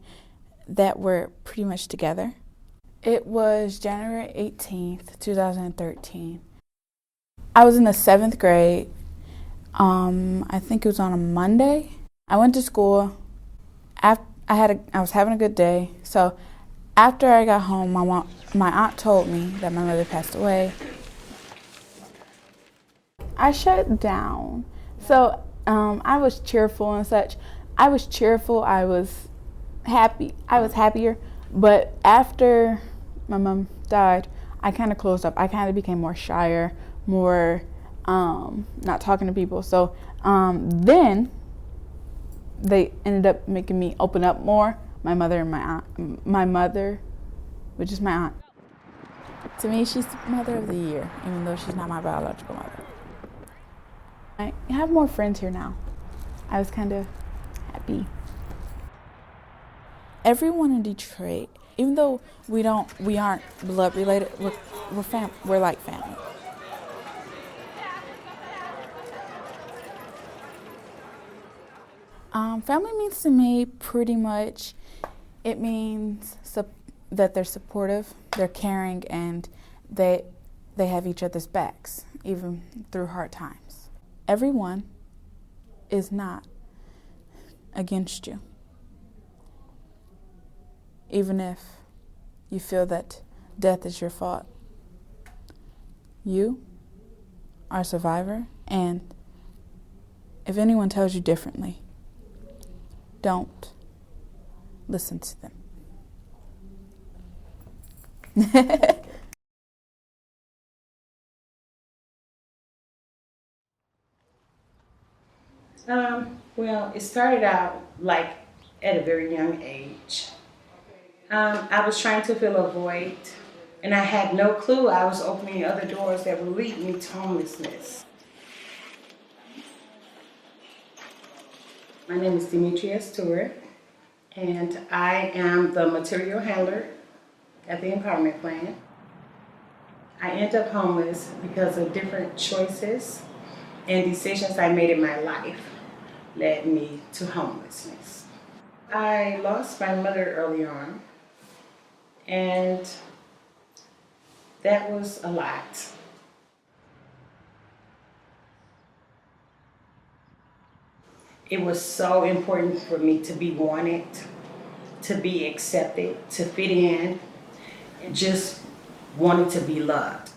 that were pretty much together. It was January 18th, 2013. I was in the 7th grade. I think it was on a Monday. I went to school. I was having a good day. So after I got home, my aunt told me that my mother passed away. I shut down. So I was cheerful and such. I was cheerful. I was happy. I was happier. But after my mom died, I kind of closed up. I kind of became more shyer, more not talking to people. So then they ended up making me open up more. My mother and my aunt. My mother, which is my aunt. To me, she's the mother of the year, even though she's not my biological mother. I have more friends here now. I was kind of happy. Everyone in Detroit, even though we aren't blood related, we're like family. Family means to me pretty much, it means that they're supportive, they're caring, and they have each other's backs, even through hard times. Everyone is not against you. Even if you feel that death is your fault. You are a survivor, and if anyone tells you differently, don't listen to them. Well, it started out like at a very young age. I was trying to fill a void, and I had no clue I was opening other doors that would lead me to homelessness. My name is Demetria Stewart, and I am the material handler at the empowerment plant. I ended up homeless because of different choices and decisions I made in my life led me to homelessness. I lost my mother early on, and that was a lot. It was so important for me to be wanted, to be accepted, to fit in, and just wanted to be loved.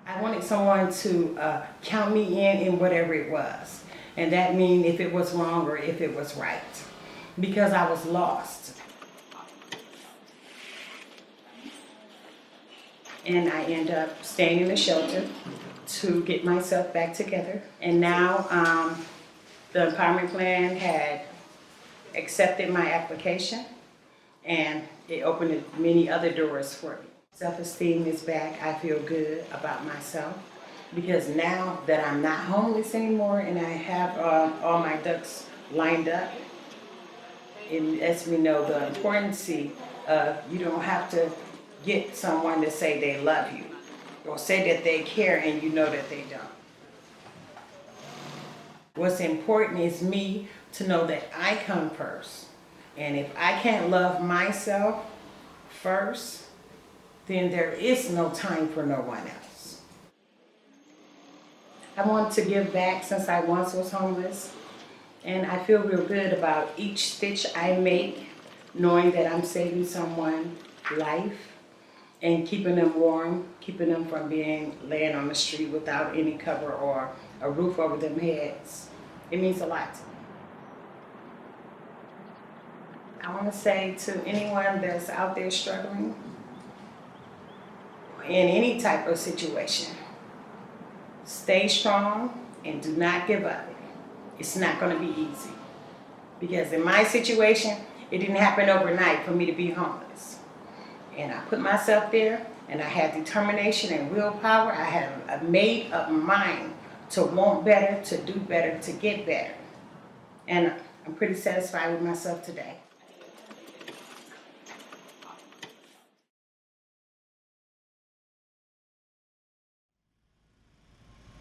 I wanted someone to count me in whatever it was. And that means if it was wrong or if it was right. Because I was lost. And I ended up staying in the shelter to get myself back together. And now the empowerment plan had accepted my application, and it opened many other doors for me. Self-esteem is back. I feel good about myself because now that I'm not homeless anymore and I have all my ducks lined up, it lets me know the importance of you don't have to get someone to say they love you or say that they care and you know that they don't. What's important is me to know that I come first. And if I can't love myself first, then there is no time for no one else. I want to give back since I once was homeless. And I feel real good about each stitch I make, knowing that I'm saving someone's life and keeping them warm, keeping them from being laying on the street without any cover or a roof over their heads. It means a lot to me. I want to say to anyone that's out there struggling in any type of situation, stay strong and do not give up. It's not going to be easy. Because in my situation, it didn't happen overnight for me to be homeless. And I put myself there, and I had determination and willpower. I had a made up mind to want better, to do better, to get better. And I'm pretty satisfied with myself today.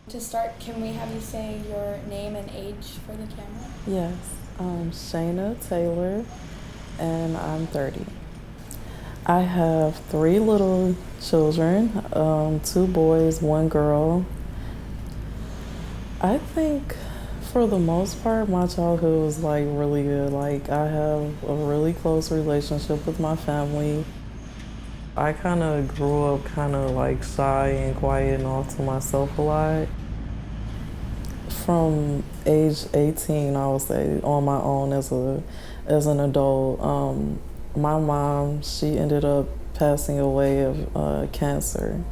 To start, can we have you say your name and age for the camera? Yes, I'm Shayna Taylor, and I'm 30. I have 3 little children, 2 boys, 1 girl. I think for the most part, my childhood was like really good. Like I have a really close relationship with my family. I kind of grew up kind of like shy and quiet and off to myself a lot. From age 18, I would say, on my own as an adult. My mom, she ended up passing away of cancer.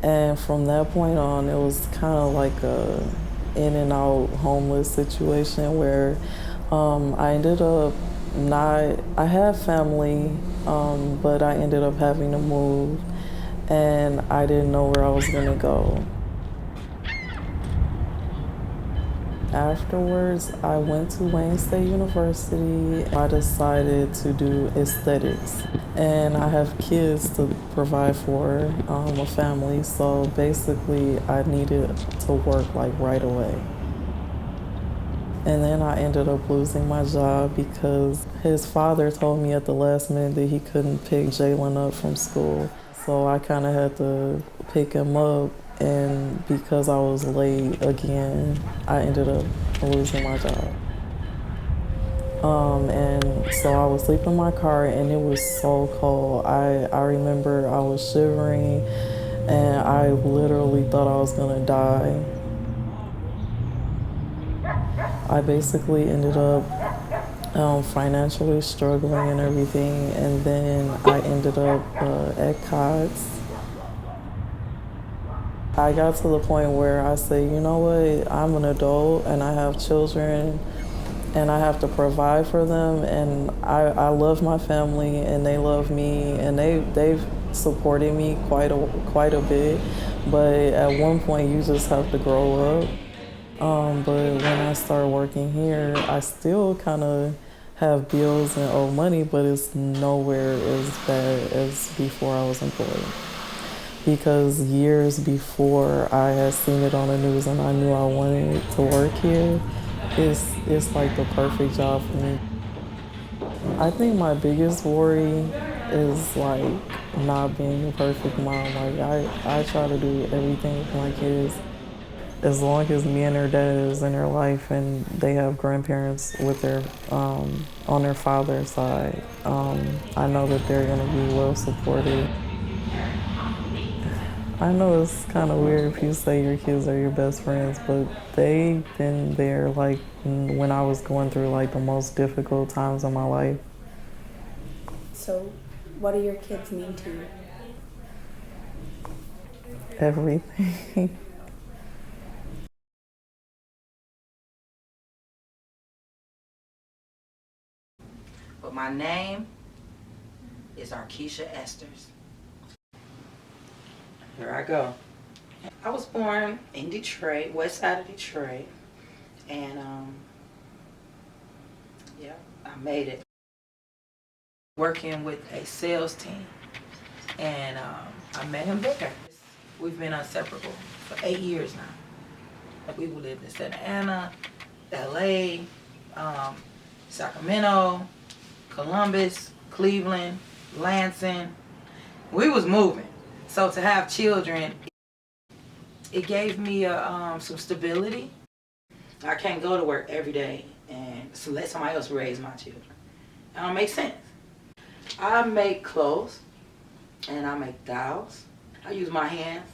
And from that point on, it was kind of like a in and out homeless situation where I ended up I had family, but I ended up having to move, and I didn't know where I was gonna go. Afterwards, I went to Wayne State University. I decided to do aesthetics, and I have kids to provide for, a family, so basically I needed to work like right away. And then I ended up losing my job because his father told me at the last minute that he couldn't pick Jalen up from school. So I kind of had to pick him up, and because I was late again, I ended up losing my job. And so I was sleeping in my car, and it was so cold. I remember I was shivering, and I literally thought I was gonna die. I basically ended up financially struggling and everything, and then I ended up at COTS. I got to the point where I said, you know what, I'm an adult and I have children and I have to provide for them, and I love my family and they love me, and they've supported me quite a bit, but at one point you just have to grow up. But when I started working here, I still kind of have bills and owe money, but it's nowhere as bad as before I was employed. because years before I had seen it on the news and I knew I wanted to work here, it's like the perfect job for me. I think my biggest worry is like not being the perfect mom. Like I try to do everything with my kids. As long as me and their dad is in their life and they have grandparents with their on their father's side, I know that they're gonna be well supported. I know it's kind of weird if you say your kids are your best friends, but they've been there like when I was going through like the most difficult times of my life. So, what do your kids mean to you? Everything. But my name is Arkesha Esters. Here I go. I was born in Detroit, west side of Detroit, and yeah, I made it. Working with a sales team, and I met him there. We've been inseparable for 8 years now. We lived in Santa Ana, LA, Sacramento, Columbus, Cleveland, Lansing. We was moving. So to have children, it gave me some stability. I can't go to work every day and so let somebody else raise my children. That don't make sense. I make clothes and I make dolls. I use my hands.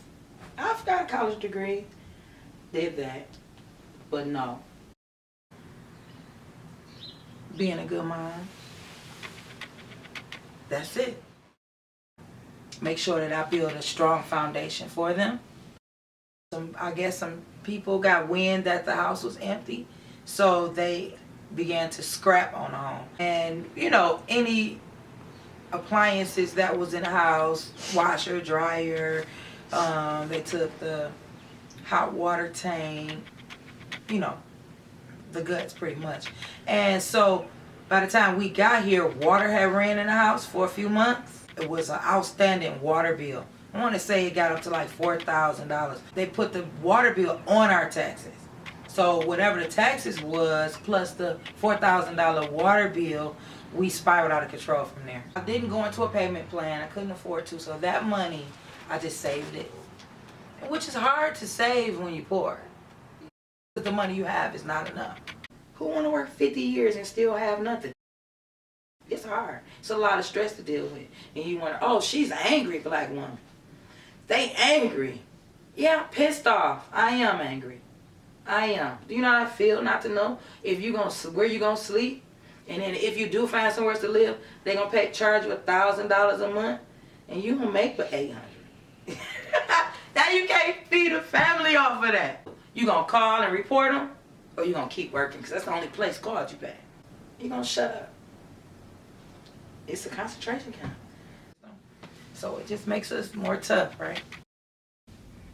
I've got a college degree, did that, but no. Being a good mom, that's it. Make sure that I build a strong foundation for them. I guess some people got wind that the house was empty, so they began to scrap on the home. And, you know, any appliances that was in the house, washer, dryer, they took the hot water tank, you know, the guts pretty much. And so by the time we got here, water had ran in the house for a few months. It was an outstanding water bill. I want to say it got up to like $4,000. They put the water bill on our taxes. So whatever the taxes was, plus the $4,000 water bill, we spiraled out of control from there. I didn't go into a payment plan. I couldn't afford to. So that money, I just saved it. Which is hard to save when you're poor. The money you have is not enough. Who want to work 50 years and still have nothing? It's hard. It's a lot of stress to deal with. And you wonder, oh, she's an angry black woman. They angry. Yeah, I'm pissed off. I am angry. I am. Do you know how I feel not to know if you gonna where you gonna sleep? And then if you do find somewhere to live, they gonna charge you $1,000 a month, and you gonna make for $800. Now you can't feed a family off of that. You gonna call and report them, or you gonna keep working? Because that's the only place called you back. You gonna shut up. It's a concentration camp. So it just makes us more tough, right?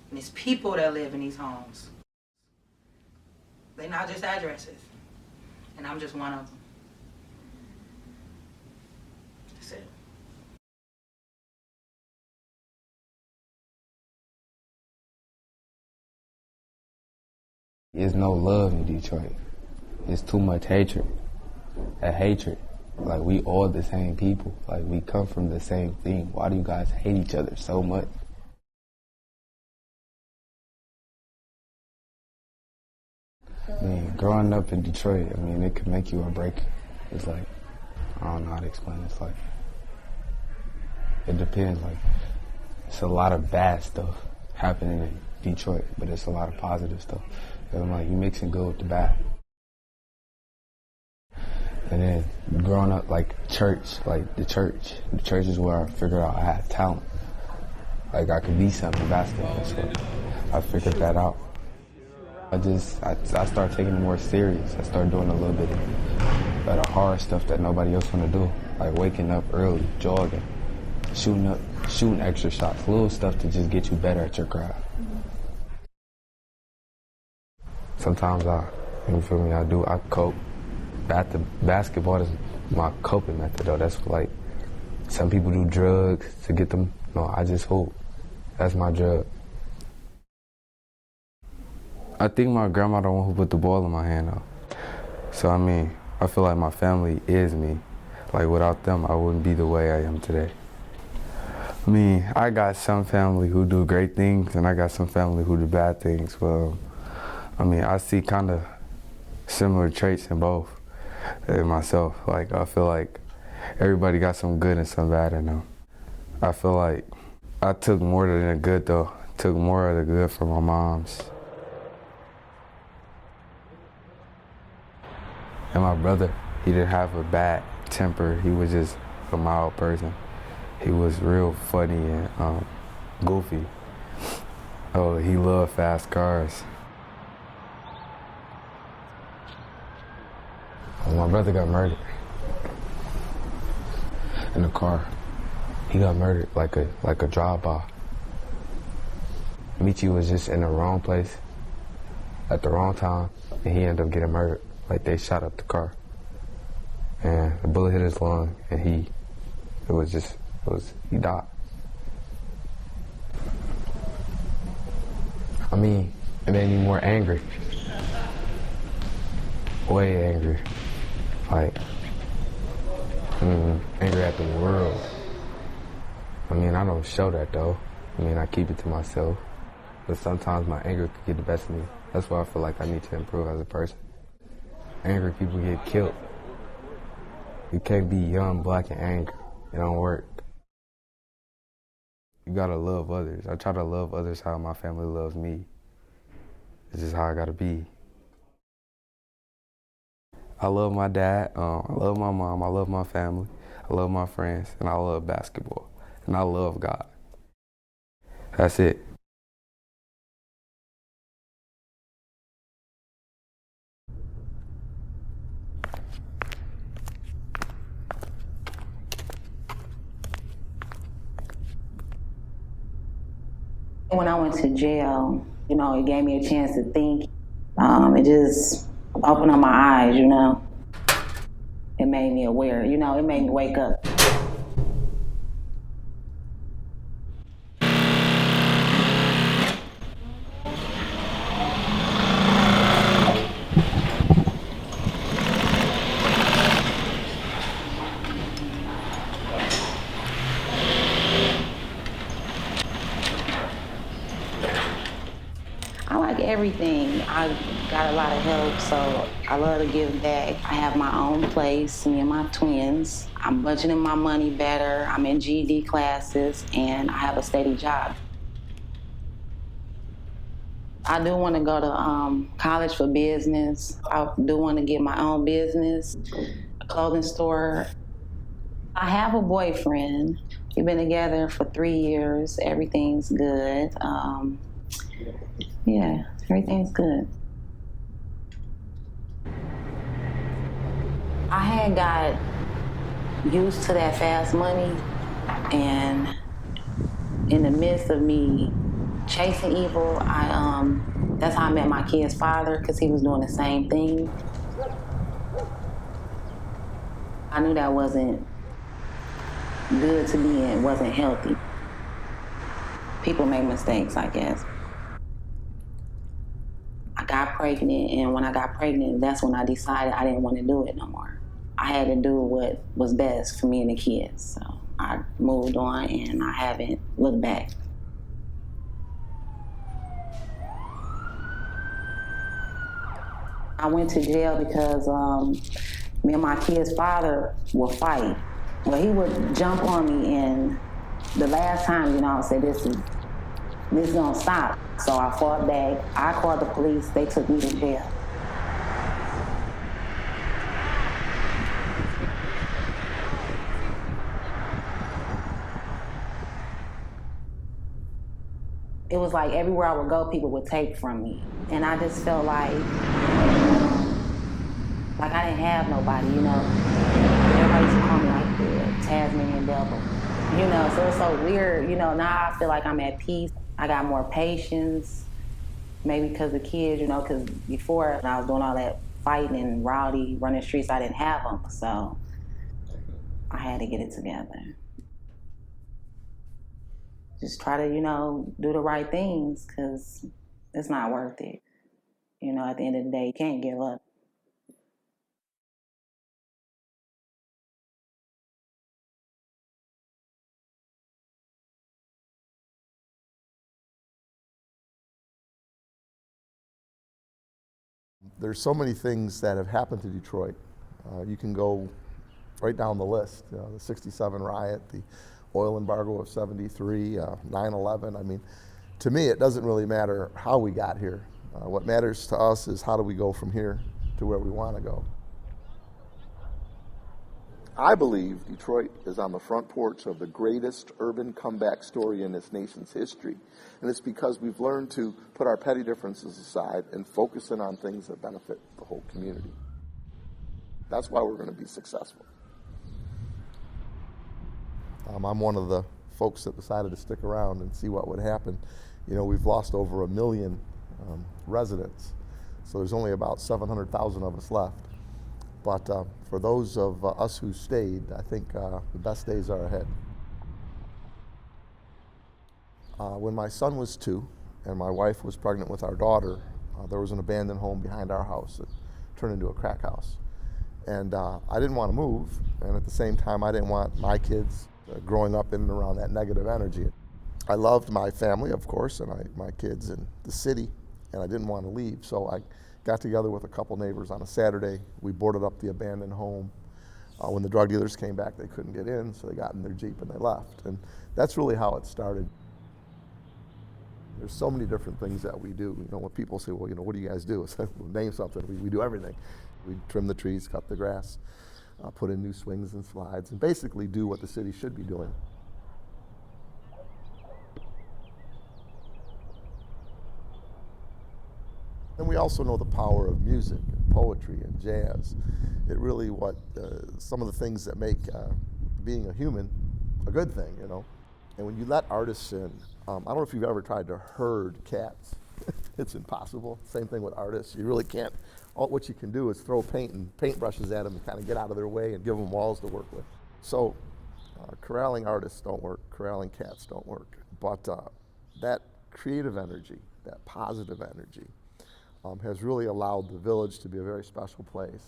And it's people that live in these homes. They're not just addresses. And I'm just one of them. That's it. There's no love in Detroit. It's too much hatred. A hatred. Like, we all the same people. Like, we come from the same thing. Why do you guys hate each other so much? I mean, growing up in Detroit, I mean, it could make you or break you. It's like, I don't know how to explain it. It's like, it depends. Like, it's a lot of bad stuff happening in Detroit, but it's a lot of positive stuff. And I'm like, you mixing good with the bad. And then growing up, like church, the church is where I figured out I had talent. Like, I could be something basketball, so I figured that out. I started taking it more serious. I started doing a little bit of the hard stuff that nobody else want to do, like waking up early, jogging, shooting extra shots, little stuff to just get you better at your craft. Sometimes I cope. Basketball is my coping method, though. That's like, some people do drugs to get them. No, I just hoop. That's my drug. I think my grandma the one who put the ball in my hand though. So I mean, I feel like my family is me. Like without them, I wouldn't be the way I am today. I mean, I got some family who do great things and I got some family who do bad things. Well, I mean, I see kind of similar traits in both in myself. Like, I feel like everybody got some good and some bad in them. I feel like I took more than the good though. Took more of the good from my mom's. And my brother, he didn't have a bad temper. He was just a mild person. He was real funny and goofy. Oh, he loved fast cars. Well, my brother got murdered in a car. He got murdered like a drive-by. Michi was just in the wrong place at the wrong time, and he ended up getting murdered. Like they shot up the car, and the bullet hit his lung, and he died. I mean, it made me more angry. Way angry. Like, angry at the world. I mean, I don't show that though. I mean, I keep it to myself. But sometimes my anger could get the best of me. That's why I feel like I need to improve as a person. Angry people get killed. You can't be young, black, and angry. It don't work. You gotta love others. I try to love others how my family loves me. This is how I gotta be. I love my dad, I love my mom, I love my family, I love my friends, and I love basketball. And I love God. That's it. When I went to jail, you know, it gave me a chance to think. It just opened up my eyes, you know. It made me aware, you know, it made me wake up. I like everything. I got a lot of help, so I love to give back. I have my own place, me and my twins. I'm budgeting my money better. I'm in GED classes, and I have a steady job. I do want to go to college for business. I do want to get my own business, a clothing store. I have a boyfriend. We've been together for 3 years. Everything's good. Yeah, everything's good. I had got used to that fast money, and in the midst of me chasing evil, that's how I met my kid's father, because he was doing the same thing. I knew that wasn't good to be in, wasn't healthy. People make mistakes, I guess. I got pregnant, and when I got pregnant, that's when I decided I didn't want to do it no more. I had to do what was best for me and the kids. So I moved on, and I haven't looked back. I went to jail because me and my kid's father would fight. Well, he would jump on me, and the last time, you know, I said, this is gonna stop. So I fought back. I called the police. They took me to jail. It was like everywhere I would go, people would take from me. And I just felt like I didn't have nobody, you know. Everybody used to call me like the Tasmanian devil, you know, so it's so weird, you know. Now I feel like I'm at peace. I got more patience, maybe because of kids, you know, because before when I was doing all that fighting and rowdy, running streets, I didn't have them, so I had to get it together. just try to, do the right things, because it's not worth it. At the end of the day, you can't give up. There's so many things that have happened to Detroit. You can go right down the list. The 67 riot, the oil embargo of 73, 9/11. I mean, to me, it doesn't really matter how we got here. What matters to us is how do we go from here to where we want to go. I believe Detroit is on the front porch of the greatest urban comeback story in this nation's history. And it's because we've learned to put our petty differences aside and focus in on things that benefit the whole community. That's why we're going to be successful. I'm one of the folks that decided to stick around and see what would happen. We've lost over 1 million residents, so there's only about 700,000 of us left. But for those of us who stayed, I think the best days are ahead. When my son was 2 and my wife was pregnant with our daughter, there was an abandoned home behind our house that turned into a crack house. And I didn't want to move, and at the same time I didn't want my kids growing up in and around that negative energy. I loved my family, of course, and my kids in the city, and I didn't want to leave. So I got together with a couple neighbors on a Saturday. We boarded up the abandoned home. When the drug dealers came back, they couldn't get in, so they got in their Jeep and they left. And that's really how it started. There's so many different things that we do. When people say, well, what do you guys do? So, name something. We do everything. We trim the trees, cut the grass, put in new swings and slides, and basically do what the city should be doing. And we also know the power of music and poetry and jazz. It really some of the things that make being a human a good thing, And when you let artists in, I don't know if you've ever tried to herd cats. It's impossible. Same thing with artists. You really can't. What you can do is throw paint and paintbrushes at them and kind of get out of their way and give them walls to work with. So corralling artists don't work. Corralling cats don't work. But that creative energy, that positive energy, has really allowed the village to be a very special place.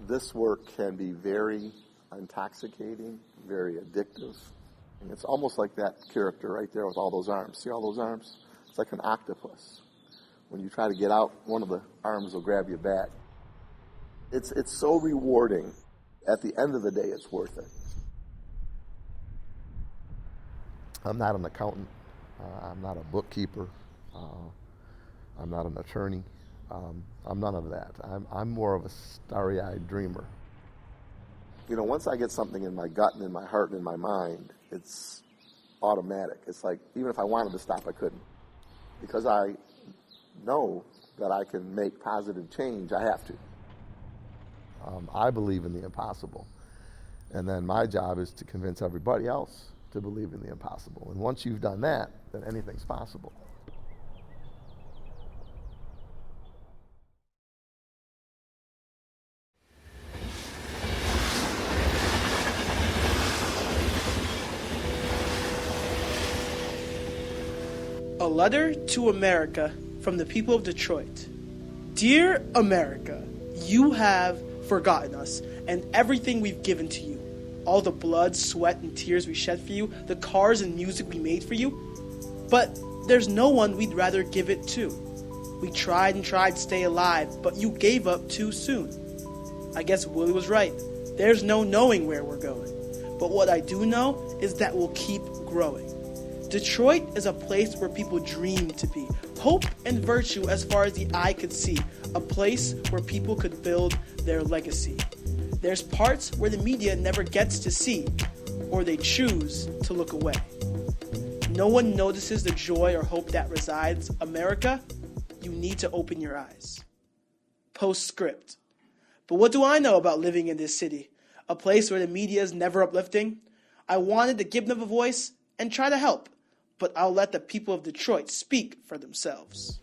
This work can be very intoxicating, very addictive. And it's almost like that character right there with all those arms. See all those arms? It's like an octopus. When you try to get out, one of the arms will grab you back. It's so rewarding. At the end of the day, it's worth it. I'm not an accountant. I'm not a bookkeeper. I'm not an attorney. I'm none of that. I'm more of a starry-eyed dreamer. Once I get something in my gut and in my heart and in my mind, it's automatic. It's like, even if I wanted to stop, I couldn't. Because I know that I can make positive change, I have to. I believe in the impossible. And then my job is to convince everybody else to believe in the impossible. And once you've done that, then anything's possible. A letter to America from the people of Detroit. Dear America, you have forgotten us and everything we've given to you. All the blood, sweat, and tears we shed for you, the cars and music we made for you. But there's no one we'd rather give it to. We tried and tried to stay alive, but you gave up too soon. I guess Willie was right. There's no knowing where we're going. But what I do know is that we'll keep growing. Detroit is a place where people dream to be. Hope and virtue as far as the eye could see. A place where people could build their legacy. There's parts where the media never gets to see, or they choose to look away. No one notices the joy or hope that resides. America, you need to open your eyes. Postscript. But what do I know about living in this city? A place where the media is never uplifting? I wanted to give them a voice and try to help. But I'll let the people of Detroit speak for themselves.